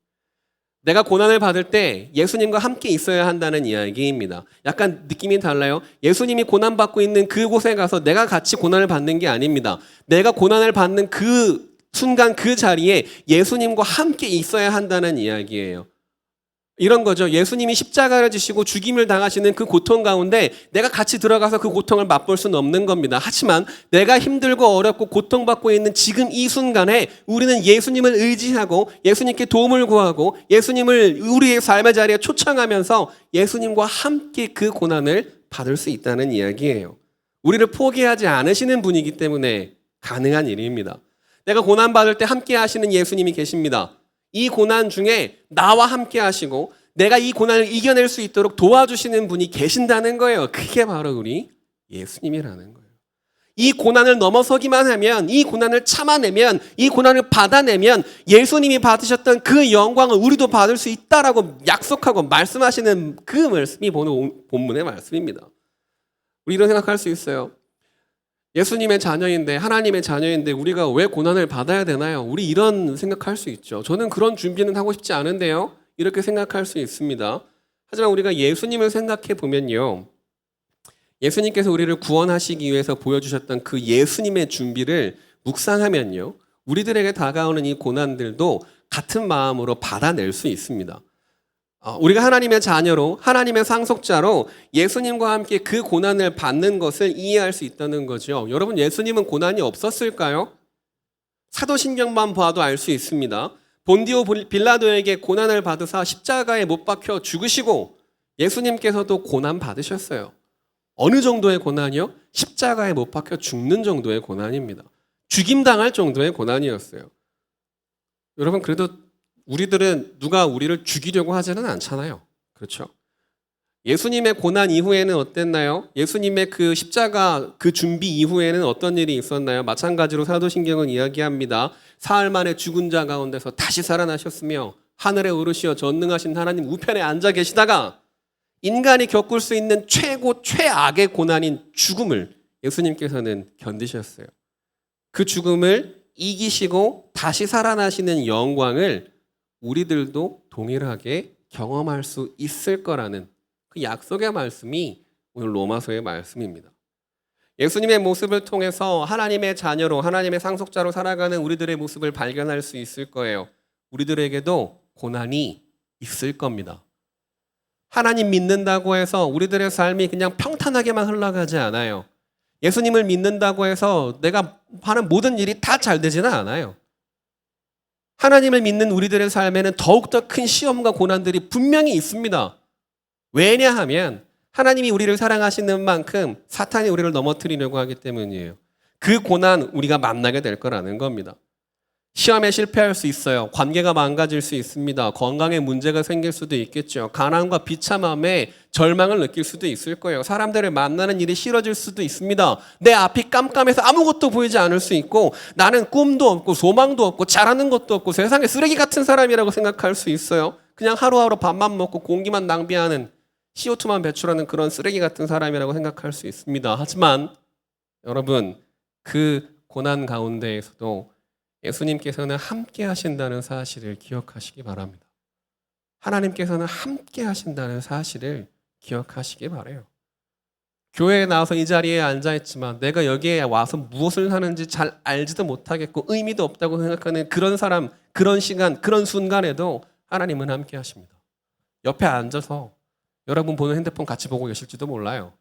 내가 고난을 받을 때 예수님과 함께 있어야 한다는 이야기입니다. 약간 느낌이 달라요. 예수님이 고난받고 있는 그곳에 가서 내가 같이 고난을 받는 게 아닙니다. 내가 고난을 받는 그 순간 그 자리에 예수님과 함께 있어야 한다는 이야기예요. 이런 거죠. 예수님이 십자가를 지시고 죽임을 당하시는 그 고통 가운데 내가 같이 들어가서 그 고통을 맛볼 수는 없는 겁니다. 하지만 내가 힘들고 어렵고 고통받고 있는 지금 이 순간에 우리는 예수님을 의지하고 예수님께 도움을 구하고 예수님을 우리의 삶의 자리에 초청하면서 예수님과 함께 그 고난을 받을 수 있다는 이야기예요. 우리를 포기하지 않으시는 분이기 때문에 가능한 일입니다. 내가 고난받을 때 함께 하시는 예수님이 계십니다. 이 고난 중에 나와 함께 하시고 내가 이 고난을 이겨낼 수 있도록 도와주시는 분이 계신다는 거예요. 그게 바로 우리 예수님이라는 거예요. 이 고난을 넘어서기만 하면, 이 고난을 참아내면, 이 고난을 받아내면 예수님이 받으셨던 그 영광을 우리도 받을 수 있다라고 약속하고 말씀하시는 그 말씀이 본문의 말씀입니다. 우리 이런 생각할 수 있어요. 예수님의 자녀인데, 하나님의 자녀인데 우리가 왜 고난을 받아야 되나요? 우리 이런 생각할 수 있죠. 저는 그런 준비는 하고 싶지 않은데요. 이렇게 생각할 수 있습니다. 하지만 우리가 예수님을 생각해 보면요. 예수님께서 우리를 구원하시기 위해서 보여주셨던 그 예수님의 준비를 묵상하면요. 우리들에게 다가오는 이 고난들도 같은 마음으로 받아낼 수 있습니다. 우리가 하나님의 자녀로 하나님의 상속자로 예수님과 함께 그 고난을 받는 것을 이해할 수 있다는 거죠. 여러분 예수님은 고난이 없었을까요? 사도신경만 봐도 알 수 있습니다. 본디오 빌라도에게 고난을 받으사 십자가에 못 박혀 죽으시고 예수님께서도 고난 받으셨어요. 어느 정도의 고난이요? 십자가에 못 박혀 죽는 정도의 고난입니다. 죽임당할 정도의 고난이었어요. 여러분 그래도 우리들은 누가 우리를 죽이려고 하지는 않잖아요. 그렇죠? 예수님의 고난 이후에는 어땠나요? 예수님의 그 십자가 그 준비 이후에는 어떤 일이 있었나요? 마찬가지로 사도신경은 이야기합니다. 사흘 만에 죽은 자 가운데서 다시 살아나셨으며 하늘에 오르시어 전능하신 하나님 우편에 앉아 계시다가 인간이 겪을 수 있는 최고 최악의 고난인 죽음을 예수님께서는 견디셨어요. 그 죽음을 이기시고 다시 살아나시는 영광을 우리들도 동일하게 경험할 수 있을 거라는 그 약속의 말씀이 오늘 로마서의 말씀입니다. 예수님의 모습을 통해서 하나님의 자녀로 하나님의 상속자로 살아가는 우리들의 모습을 발견할 수 있을 거예요. 우리들에게도 고난이 있을 겁니다. 하나님 믿는다고 해서 우리들의 삶이 그냥 평탄하게만 흘러가지 않아요. 예수님을 믿는다고 해서 내가 하는 모든 일이 다 잘 되지는 않아요. 하나님을 믿는 우리들의 삶에는 더욱더 큰 시험과 고난들이 분명히 있습니다. 왜냐하면 하나님이 우리를 사랑하시는 만큼 사탄이 우리를 넘어뜨리려고 하기 때문이에요. 그 고난 우리가 만나게 될 거라는 겁니다. 시험에 실패할 수 있어요. 관계가 망가질 수 있습니다. 건강에 문제가 생길 수도 있겠죠. 가난과 비참함에 절망을 느낄 수도 있을 거예요. 사람들을 만나는 일이 싫어질 수도 있습니다. 내 앞이 깜깜해서 아무것도 보이지 않을 수 있고 나는 꿈도 없고 소망도 없고 잘하는 것도 없고 세상에 쓰레기 같은 사람이라고 생각할 수 있어요. 그냥 하루하루 밥만 먹고 공기만 낭비하는 CO2만 배출하는 그런 쓰레기 같은 사람이라고 생각할 수 있습니다. 하지만 여러분 그 고난 가운데에서도 예수님께서는 함께 하신다는 사실을 기억하시기 바랍니다. 하나님께서는 함께 하신다는 사실을 기억하시기 바라요. 교회에 나와서 이 자리에 앉아있지만 내가 여기에 와서 무엇을 하는지 잘 알지도 못하겠고 의미도 없다고 생각하는 그런 사람, 그런 시간, 그런 순간에도 하나님은 함께 하십니다. 옆에 앉아서 여러분 보는 핸드폰 같이 보고 계실지도 몰라요.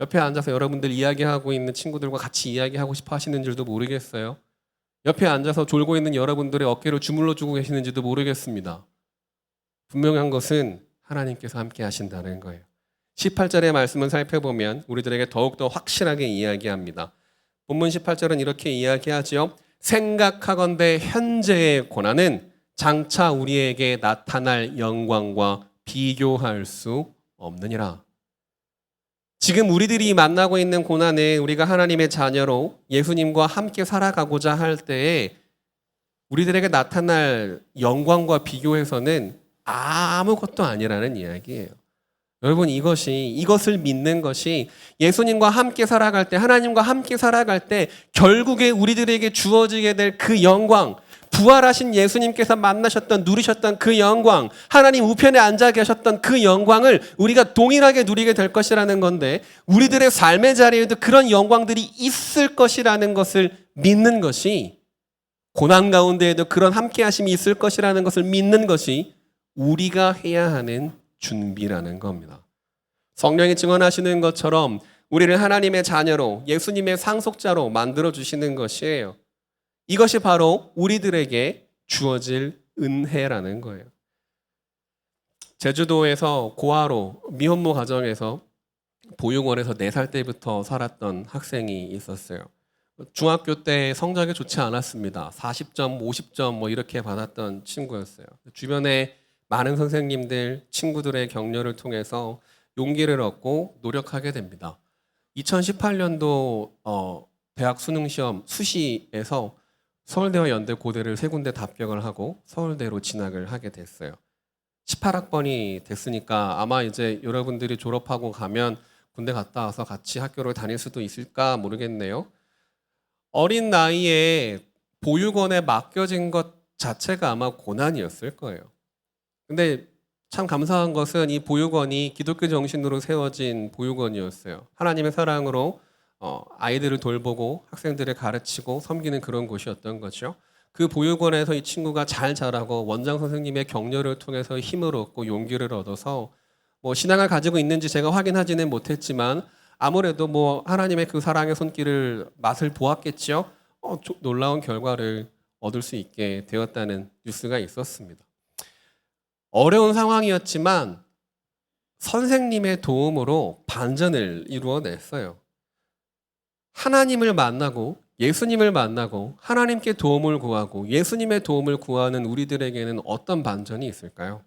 옆에 앉아서 여러분들 이야기하고 있는 친구들과 같이 이야기하고 싶어 하시는 줄도 모르겠어요. 옆에 앉아서 졸고 있는 여러분들의 어깨를 주물러 주고 계시는지도 모르겠습니다. 분명한 것은 하나님께서 함께 하신다는 거예요. 18절의 말씀을 살펴보면 우리들에게 더욱더 확실하게 이야기합니다. 본문 18절은 이렇게 이야기하죠. 생각하건대 현재의 고난은 장차 우리에게 나타날 영광과 비교할 수 없느니라. 지금 우리들이 만나고 있는 고난에 우리가 하나님의 자녀로 예수님과 함께 살아가고자 할 때에 우리들에게 나타날 영광과 비교해서는 아무것도 아니라는 이야기예요. 여러분 이것을 믿는 것이 예수님과 함께 살아갈 때 하나님과 함께 살아갈 때 결국에 우리들에게 주어지게 될 그 영광 부활하신 예수님께서 만나셨던 누리셨던 그 영광 하나님 우편에 앉아 계셨던 그 영광을 우리가 동일하게 누리게 될 것이라는 건데 우리들의 삶의 자리에도 그런 영광들이 있을 것이라는 것을 믿는 것이 고난 가운데에도 그런 함께 하심이 있을 것이라는 것을 믿는 것이 우리가 해야 하는 준비라는 겁니다. 성령이 증언하시는 것처럼 우리를 하나님의 자녀로 예수님의 상속자로 만들어 주시는 것이에요. 이것이 바로 우리들에게 주어질 은혜라는 거예요. 제주도에서 고아로 미혼모 가정에서 보육원에서 4살 때부터 살았던 학생이 있었어요. 중학교 때 성적이 좋지 않았습니다. 40점, 50점 뭐 이렇게 받았던 친구였어요. 주변에 많은 선생님들, 친구들의 격려를 통해서 용기를 얻고 노력하게 됩니다. 2018년도 대학 수능시험 수시에서 서울대와 연대, 고대를 3군데 다 합격을 하고 서울대로 진학을 하게 됐어요. 18학번이 됐으니까 아마 이제 여러분들이 졸업하고 가면 군대 갔다 와서 같이 학교를 다닐 수도 있을까 모르겠네요. 어린 나이에 보육원에 맡겨진 것 자체가 아마 고난이었을 거예요. 근데 참 감사한 것은 이 보육원이 기독교 정신으로 세워진 보육원이었어요. 하나님의 사랑으로 아이들을 돌보고 학생들을 가르치고 섬기는 그런 곳이었던 거죠. 그 보육원에서 이 친구가 잘 자라고 원장 선생님의 격려를 통해서 힘을 얻고 용기를 얻어서 뭐 신앙을 가지고 있는지 제가 확인하지는 못했지만 아무래도 뭐 하나님의 그 사랑의 손길을 맛을 보았겠죠. 놀라운 결과를 얻을 수 있게 되었다는 뉴스가 있었습니다. 어려운 상황이었지만 선생님의 도움으로 반전을 이루어냈어요. 하나님을 만나고 예수님을 만나고 하나님께 도움을 구하고 예수님의 도움을 구하는 우리들에게는 어떤 반전이 있을까요?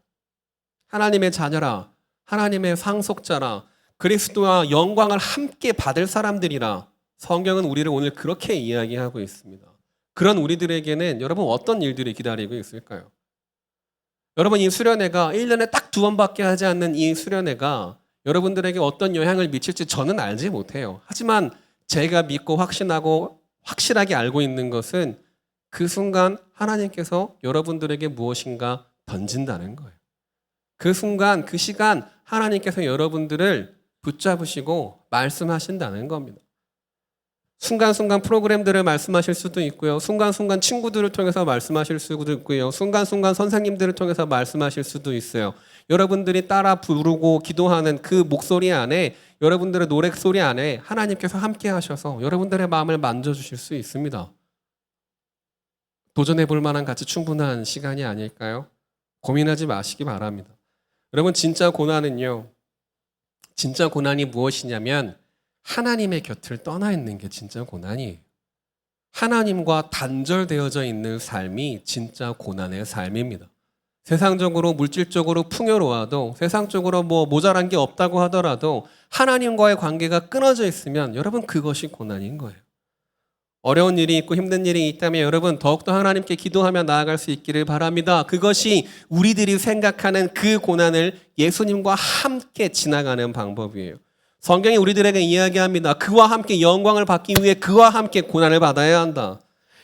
하나님의 자녀라, 하나님의 상속자라, 그리스도와 영광을 함께 받을 사람들이라 성경은 우리를 오늘 그렇게 이야기하고 있습니다. 그런 우리들에게는 여러분 어떤 일들이 기다리고 있을까요? 여러분 이 수련회가 1년에 딱 2번밖에 하지 않는 이 수련회가 여러분들에게 어떤 영향을 미칠지 저는 알지 못해요. 하지만 제가 믿고 확신하고 확실하게 알고 있는 것은 그 순간 하나님께서 여러분들에게 무엇인가 던진다는 거예요. 그 순간 그 시간 하나님께서 여러분들을 붙잡으시고 말씀하신다는 겁니다. 순간순간 프로그램들을 말씀하실 수도 있고요. 순간순간 친구들을 통해서 말씀하실 수도 있고요. 순간순간 선생님들을 통해서 말씀하실 수도 있어요. 여러분들이 따라 부르고 기도하는 그 목소리 안에 여러분들의 노랫소리 안에 하나님께서 함께 하셔서 여러분들의 마음을 만져주실 수 있습니다. 도전해 볼 만한 가치 충분한 시간이 아닐까요? 고민하지 마시기 바랍니다. 여러분 진짜 고난은요. 진짜 고난이 무엇이냐면 하나님의 곁을 떠나 있는 게 진짜 고난이에요. 하나님과 단절되어져 있는 삶이 진짜 고난의 삶입니다. 세상적으로 물질적으로 풍요로워도 세상적으로 뭐 모자란 게 없다고 하더라도 하나님과의 관계가 끊어져 있으면 여러분 그것이 고난인 거예요. 어려운 일이 있고 힘든 일이 있다면 여러분 더욱더 하나님께 기도하며 나아갈 수 있기를 바랍니다. 그것이 우리들이 생각하는 그 고난을 예수님과 함께 지나가는 방법이에요. 성경이 우리들에게 이야기합니다. 그와 함께 영광을 받기 위해 그와 함께 고난을 받아야 한다.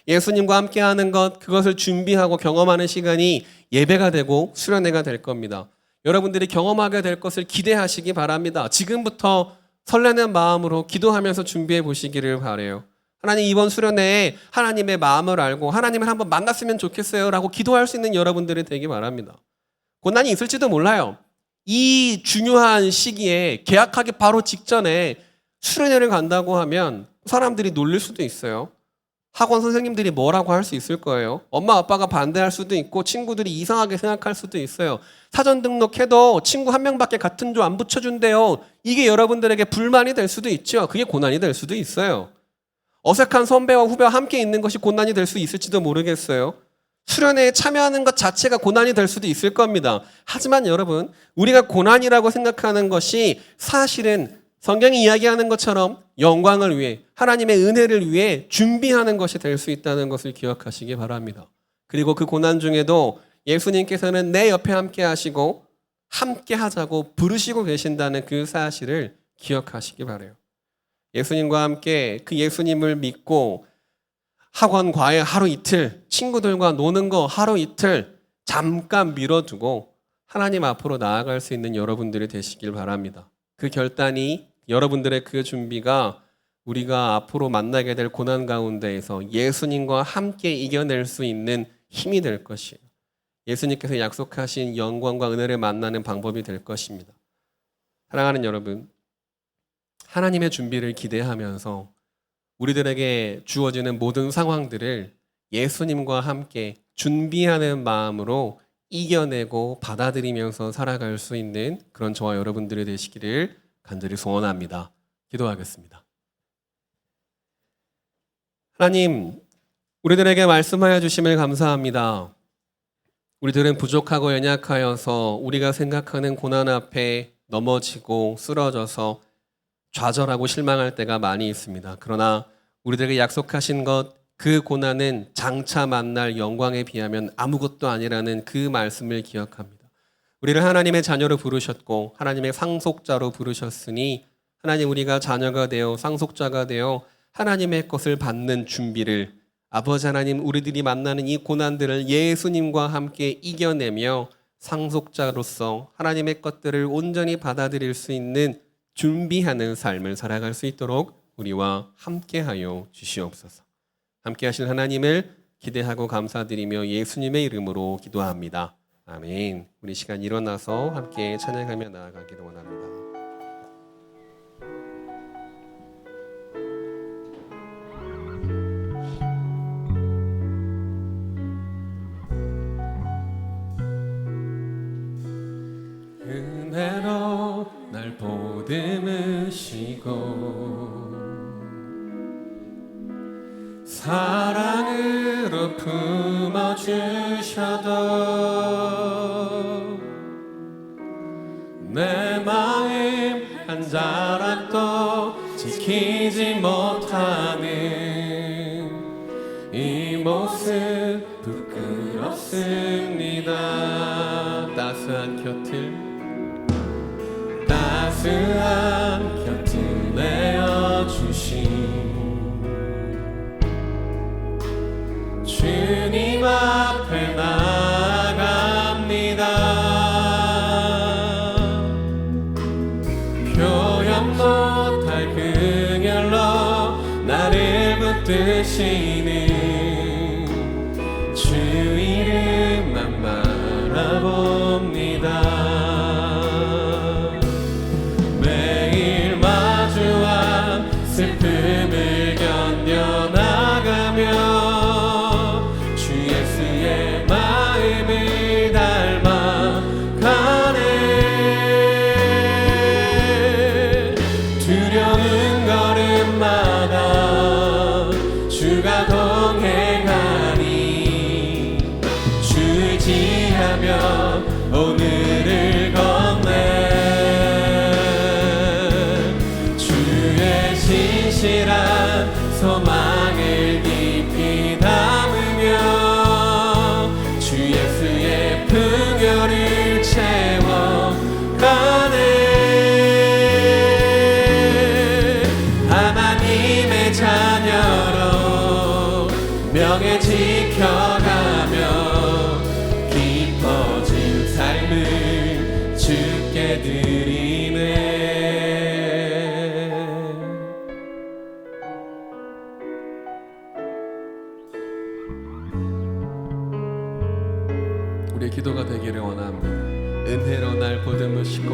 예수님과 함께 하는 것, 그것을 준비하고 경험하는 시간이 예배가 되고 수련회가 될 겁니다. 여러분들이 경험하게 될 것을 기대하시기 바랍니다. 지금부터 설레는 마음으로 기도하면서 준비해 보시기를 바라요. 하나님, 이번 수련회에 하나님의 마음을 알고 하나님을 한번 만났으면 좋겠어요 라고 기도할 수 있는 여러분들이 되기 바랍니다. 고난이 있을지도 몰라요. 이 중요한 시기에 계약하기 바로 직전에 수련회를 간다고 하면 사람들이 놀릴 수도 있어요. 학원 선생님들이 뭐라고 할 수 있을 거예요. 엄마 아빠가 반대할 수도 있고 친구들이 이상하게 생각할 수도 있어요. 사전 등록해도 친구 한 명밖에 같은 조 안 붙여준대요. 이게 여러분들에게 불만이 될 수도 있죠. 그게 고난이 될 수도 있어요. 어색한 선배와 후배와 함께 있는 것이 고난이 될 수 있을지도 모르겠어요. 수련회에 참여하는 것 자체가 고난이 될 수도 있을 겁니다. 하지만 여러분, 우리가 고난이라고 생각하는 것이 사실은 성경이 이야기하는 것처럼 영광을 위해 하나님의 은혜를 위해 준비하는 것이 될 수 있다는 것을 기억하시기 바랍니다. 그리고 그 고난 중에도 예수님께서는 내 옆에 함께 하시고 함께 하자고 부르시고 계신다는 그 사실을 기억하시기 바라요. 예수님과 함께 그 예수님을 믿고 학원, 과외 하루 이틀, 친구들과 노는 거 하루 이틀 잠깐 미뤄두고 하나님 앞으로 나아갈 수 있는 여러분들이 되시길 바랍니다. 그 결단이, 여러분들의 그 준비가 우리가 앞으로 만나게 될 고난 가운데에서 예수님과 함께 이겨낼 수 있는 힘이 될 것이에요. 예수님께서 약속하신 영광과 은혜를 만나는 방법이 될 것입니다. 사랑하는 여러분, 하나님의 준비를 기대하면서 우리들에게 주어지는 모든 상황들을 예수님과 함께 준비하는 마음으로 이겨내고 받아들이면서 살아갈 수 있는 그런 저와 여러분들이 되시기를 간절히 소원합니다. 기도하겠습니다. 하나님, 우리들에게 말씀하여 주심을 감사합니다. 우리들은 부족하고 연약하여서 우리가 생각하는 고난 앞에 넘어지고 쓰러져서 좌절하고 실망할 때가 많이 있습니다. 그러나 우리들에게 약속하신 것, 그 고난은 장차 만날 영광에 비하면 아무것도 아니라는 그 말씀을 기억합니다. 우리를 하나님의 자녀로 부르셨고 하나님의 상속자로 부르셨으니 하나님, 우리가 자녀가 되어 상속자가 되어 하나님의 것을 받는 준비를, 아버지 하나님, 우리들이 만나는 이 고난들을 예수님과 함께 이겨내며 상속자로서 하나님의 것들을 온전히 받아들일 수 있는 준비하는 삶을 살아갈 수 있도록 우리와 함께하여 주시옵소서. 함께하신 하나님을 기대하고 감사드리며 예수님의 이름으로 기도합니다. 아멘. 우리 시간 일어나서 함께 찬양하며 나아가기를 원합니다. 은혜로 날 보듬으시고 사랑으로 품어주셔도 내 마음 한 자락도 지키지 못하는 이 모습 부끄럽습니다. 따스한 곁을 내어주신 주님 앞에 나아갑니다. 표현 못할 긍휼로 나를 붙드시는 주 이름만 바라봅니다. 매일 마주한 슬픔을 견뎌나가며 두려운 걸음마다 주가 더 진실한 소망을 깊이 담으며 주 예수의 풍요를 채워가네. 하나님의 자녀로 명예 지켜가며 깊어진 삶을 주께 드리네. 우리의 기도가 되기를 원합니다. 은혜로 날 보듬으시고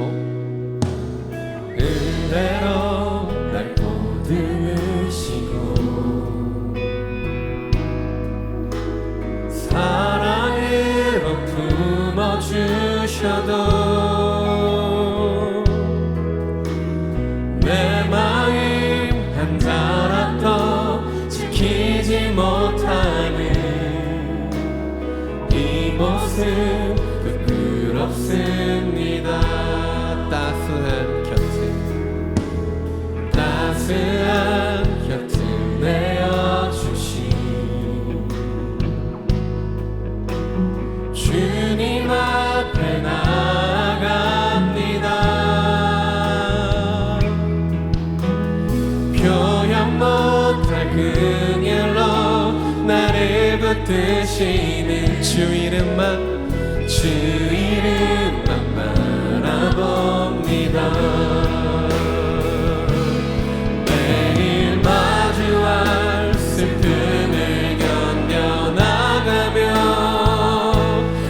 은혜로 날 보듬으시고 사랑으로 품어주셔도 내 마음 한 자락도 지키지 못하는 이 모습 부끄럽습니다. 따스한 곁을 내어주신 주님 앞에 나아갑니다. 표현 못할 긍휼로 나를 붙드시는 주 이름만 바라봅니다. 매일 마주할 슬픔을 견뎌나가며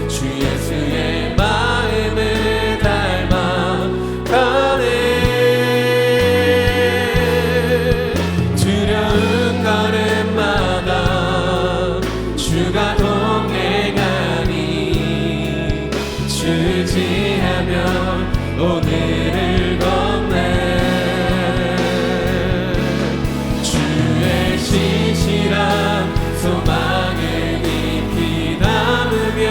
주 예수의 마음을 닮아가네. 두려운 걸음마다 주가 동행하니 주지하며 오늘을 건네. 주의 진실한 소망을 깊이 담으며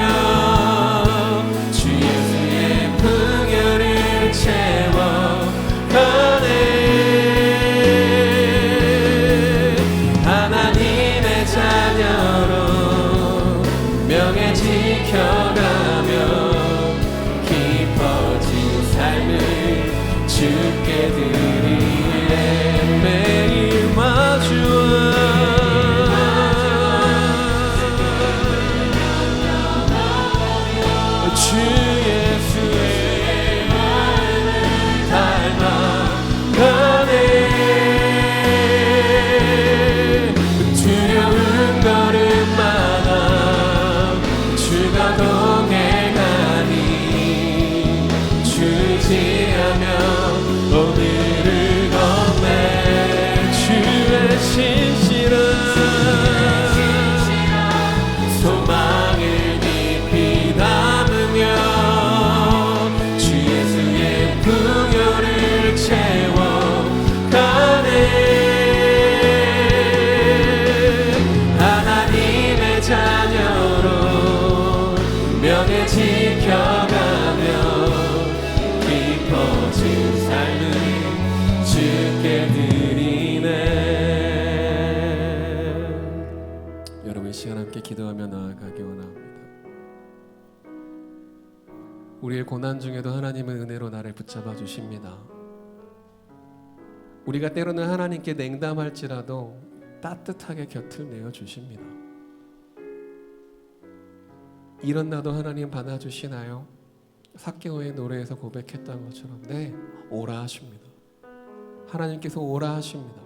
주 예수의 풍요를 채워가네. 하나님의 자녀로 명예 지켜가며 깊어진 삶을 주께 드리네. 매일 마주한 주 예수의 마음을 닮아가네. 두려운 걸음마다 주가 동행하니 주지하며 오늘을 건네. 주의 신실한 소망을 깊이 담으며 주 예수의 풍요를 채워가네. 하나님의 자녀로 명예 지켜가며 깊어진 삶을 주께 드리네. 여러분 이 시간 함께 기도하며 나아가기 원합니다. 우리의 고난 중에도 하나님은 은혜로 나를 붙잡아 주십니다. 우리가 때로는 하나님께 냉담할지라도 따뜻하게 곁을 내어 주십니다. 이런 나도 하나님 받아주시나요? 삭개오의 노래에서 고백했던 것처럼 네, 오라 하십니다. 하나님께서 오라 하십니다.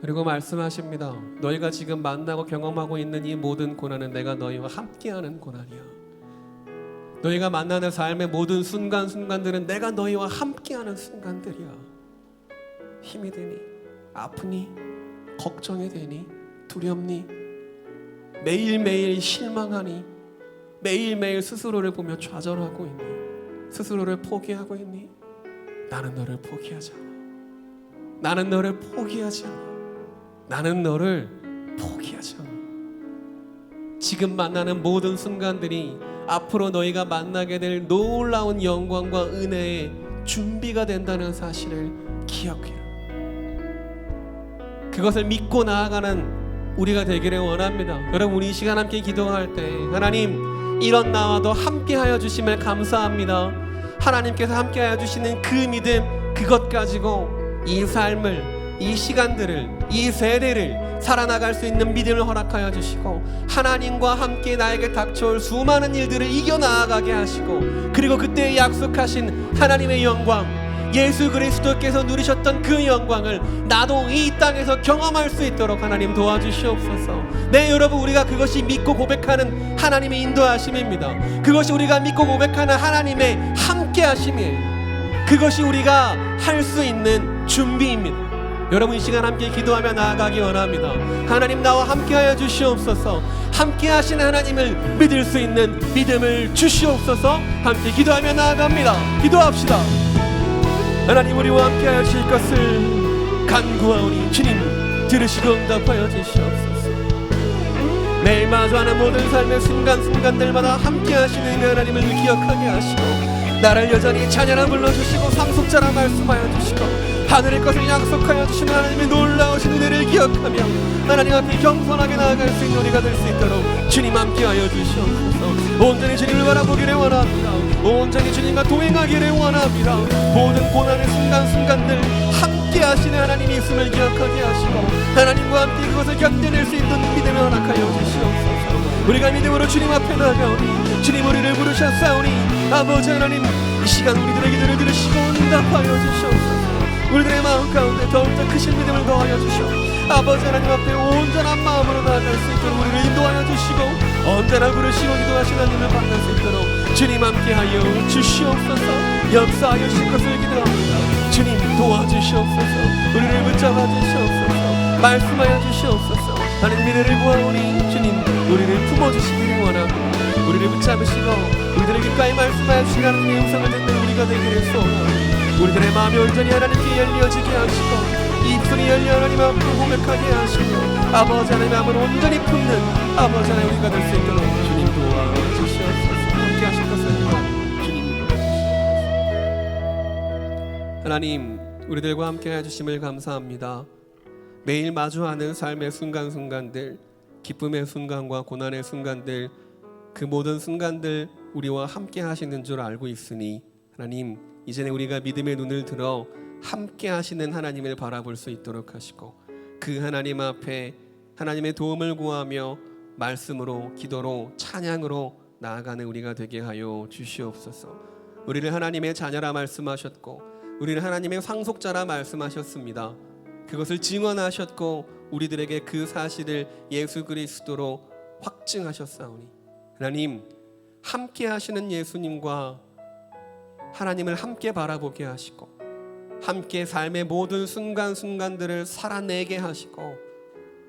그리고 말씀하십니다. 너희가 지금 만나고 경험하고 있는 이 모든 고난은 내가 너희와 함께하는 고난이야. 너희가 만나는 삶의 모든 순간순간들은 내가 너희와 함께하는 순간들이야. 힘이 되니? 아프니? 걱정이 되니? 두렵니? 매일매일 실망하니? 매일매일 스스로를 보며 좌절하고 있니? 스스로를 포기하고 있니? 나는 너를 포기하지 않아. 나는 너를 포기하지 않아. 나는 너를 포기하지 않아. 지금 만나는 모든 순간들이 앞으로 너희가 만나게 될 놀라운 영광과 은혜의 준비가 된다는 사실을 기억해라. 그것을 믿고 나아가는 우리가 되기를 원합니다. 여러분, 우리 이 시간 함께 기도할 때 하나님, 이런 나와도 함께하여 주심을 감사합니다. 하나님께서 함께하여 주시는 그 믿음, 그것 가지고 이 삶을, 이 시간들을, 이 세대를 살아나갈 수 있는 믿음을 허락하여 주시고, 하나님과 함께 나에게 닥쳐올 수많은 일들을 이겨나가게 하시고, 그리고 그때 약속하신 하나님의 영광, 예수 그리스도께서 누리셨던 그 영광을 나도 이 땅에서 경험할 수 있도록 하나님 도와주시옵소서. 네, 여러분, 우리가 그것이 믿고 고백하는 하나님의 인도하심입니다. 그것이 우리가 믿고 고백하는 하나님의 함께하심이에요. 그것이 우리가 할 수 있는 준비입니다. 여러분, 이 시간 함께 기도하며 나아가기 원합니다. 하나님, 나와 함께하여 주시옵소서. 함께하시는 하나님을 믿을 수 있는 믿음을 주시옵소서. 함께 기도하며 나아갑니다. 기도합시다. 하나님, 우리와 함께하여 주실 것을 간구하오니 주님 들으시고 응답하여 주시옵소서. 매일 마주하는 모든 삶의 순간순간들마다 함께하시는 하나님을 기억하게 하시고, 나를 여전히 자녀라 불러주시고 상속자라 말씀하여 주시고, 하늘의 것을 약속하여 주시는 하나님의 놀라우신 은혜를 기억하며 하나님 앞에 겸손하게 나아갈 수 있는 우리가 될 수 있도록 주님 함께하여 주시옵소서. 온전히 주님을 바라보기를 원합니다. 온전히 주님과 동행하기를 원합니다. 모든 고난의 순간순간들 함께 하시는 하나님이 있음을 기억하게 하시고, 하나님과 함께 그것을 견뎌낼 수 있는 믿음을 허락하여 주시옵소서. 우리가 믿음으로 주님 앞에 나가오니 주님 우리를 부르셨사오니 아버지 하나님, 이 시간 우리들의 기도를 들으시고 응답하여 주시옵소서. 우리들의 마음 가운데 더욱더 크신 믿음을 더하여 주시오. 아버지 하나님 앞에 온전한 마음으로 나아갈 수 있도록 우리를 인도하여 주시고, 언제나 부르시고 기도하신 하나님을 만날 수 있도록 주님 함께하여 주시옵소서. 역사하여 주실 것을 기도합니다. 주님 도와주시옵소서. 우리를 붙잡아 주시옵소서. 말씀하여 주시옵소서. 하나님, 은혜를 구하오니 주님 우리를 품어주시기를 원합니다. 우리를 붙잡으시고 우리들의 귓가에 말씀하여 주신 하나님의 음성을 듣는 우리가 되기를 소원합니다. 우리들의 마음이 온전히 하나님께 열려지게 하시고, 입술이 열려 하나님 앞에 고백하게 하시며, 아버지 하나님의 마음을 온전히 품는 아버지 하나님 우리가 될 수 있도록 주님 도와주시옵소서. 함께 하실 것을 주님 도와주시옵소서. 하나님, 우리들과 함께 해주심을 감사합니다. 매일 마주하는 삶의 순간순간들, 기쁨의 순간과 고난의 순간들, 그 모든 순간들 우리와 함께 하시는 줄 알고 있으니 하나님, 이제는 우리가 믿음의 눈을 들어 함께 하시는 하나님을 바라볼 수 있도록 하시고, 그 하나님 앞에 하나님의 도움을 구하며 말씀으로, 기도로, 찬양으로 나아가는 우리가 되게 하여 주시옵소서. 우리를 하나님의 자녀라 말씀하셨고, 우리를 하나님의 상속자라 말씀하셨습니다. 그것을 증언하셨고, 우리들에게 그 사실을 예수 그리스도로 확증하셨사오니 하나님, 함께 하시는 예수님과 하나님을 함께 바라보게 하시고, 함께 삶의 모든 순간순간들을 살아내게 하시고,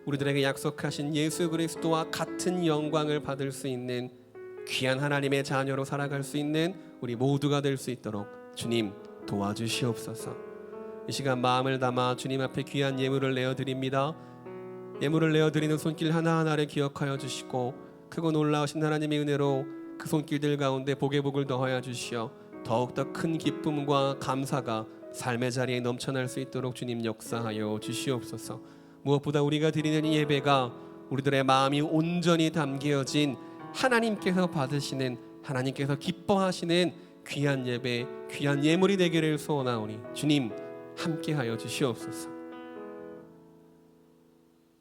우리들에게 약속하신 예수 그리스도와 같은 영광을 받을 수 있는 귀한 하나님의 자녀로 살아갈 수 있는 우리 모두가 될 수 있도록 주님 도와주시옵소서. 이 시간 마음을 담아 주님 앞에 귀한 예물을 내어드립니다. 예물을 내어드리는 손길 하나하나를 기억하여 주시고, 크고 놀라우신 하나님의 은혜로 그 손길들 가운데 복의 복을 더하여 주시어 더욱더 큰 기쁨과 감사가 삶의 자리에 넘쳐날 수 있도록 주님 역사하여 주시옵소서. 무엇보다 우리가 드리는 이 예배가 우리들의 마음이 온전히 담겨진 하나님께서 받으시는, 하나님께서 기뻐하시는 귀한 예배, 귀한 예물이 되기를 소원하오니 주님 함께하여 주시옵소서.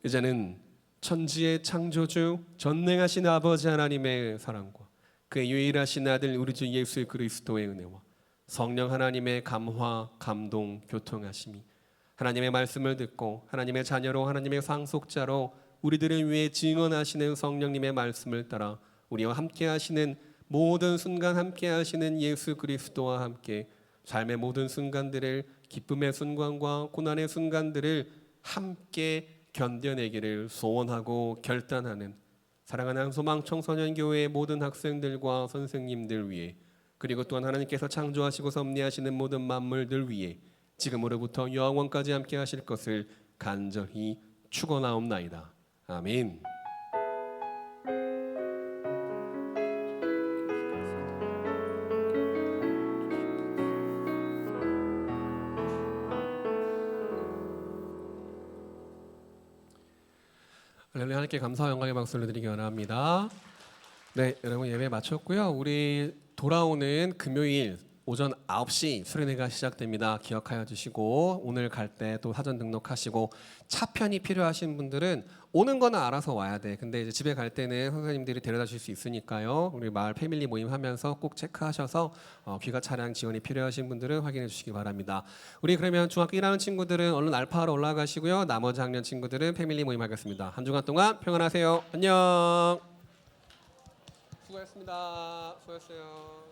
이제는 천지의 창조주 전능하신 아버지 하나님의 사랑과 그의 유일하신 아들 우리 주 예수 그리스도의 은혜와 성령 하나님의 감화, 감동, 교통하심이 하나님의 말씀을 듣고 하나님의 자녀로, 하나님의 상속자로 우리들을 위해 증언하시는 성령님의 말씀을 따라 우리와 함께 하시는 모든 순간 함께 하시는 예수 그리스도와 함께 삶의 모든 순간들을, 기쁨의 순간과 고난의 순간들을 함께 견뎌내기를 소원하고 결단하는 사랑하는 한소망 청소년교회의 모든 학생들과 선생님들 위해, 그리고 또한 하나님께서 창조하시고 섭리하시는 모든 만물들 위해 지금으로부터 영원까지 함께 하실 것을 간절히 축원하옵나이다. 아멘. 할렐루야. 하나님께 감사와 영광의 박수를 드리기 원합니다. 네, 여러분 예배 마쳤고요. 우리 돌아오는 금요일 오전 9시 수련회가 시작됩니다. 기억하여 주시고 오늘 갈 때 또 사전 등록하시고 차편이 필요하신 분들은 오는 거는 알아서 와야 돼. 근데 이제 집에 갈 때는 선생님들이 데려다 줄 수 있으니까요. 우리 마을 패밀리 모임 하면서 꼭 체크하셔서 귀가 차량 지원이 필요하신 분들은 확인해 주시기 바랍니다. 우리 그러면 중학교 1학년 친구들은 얼른 알파하러 올라가시고요. 나머지 학년 친구들은 패밀리 모임 하겠습니다. 한 주간 동안 평안하세요. 안녕. 수고했습니다. 수고했어요.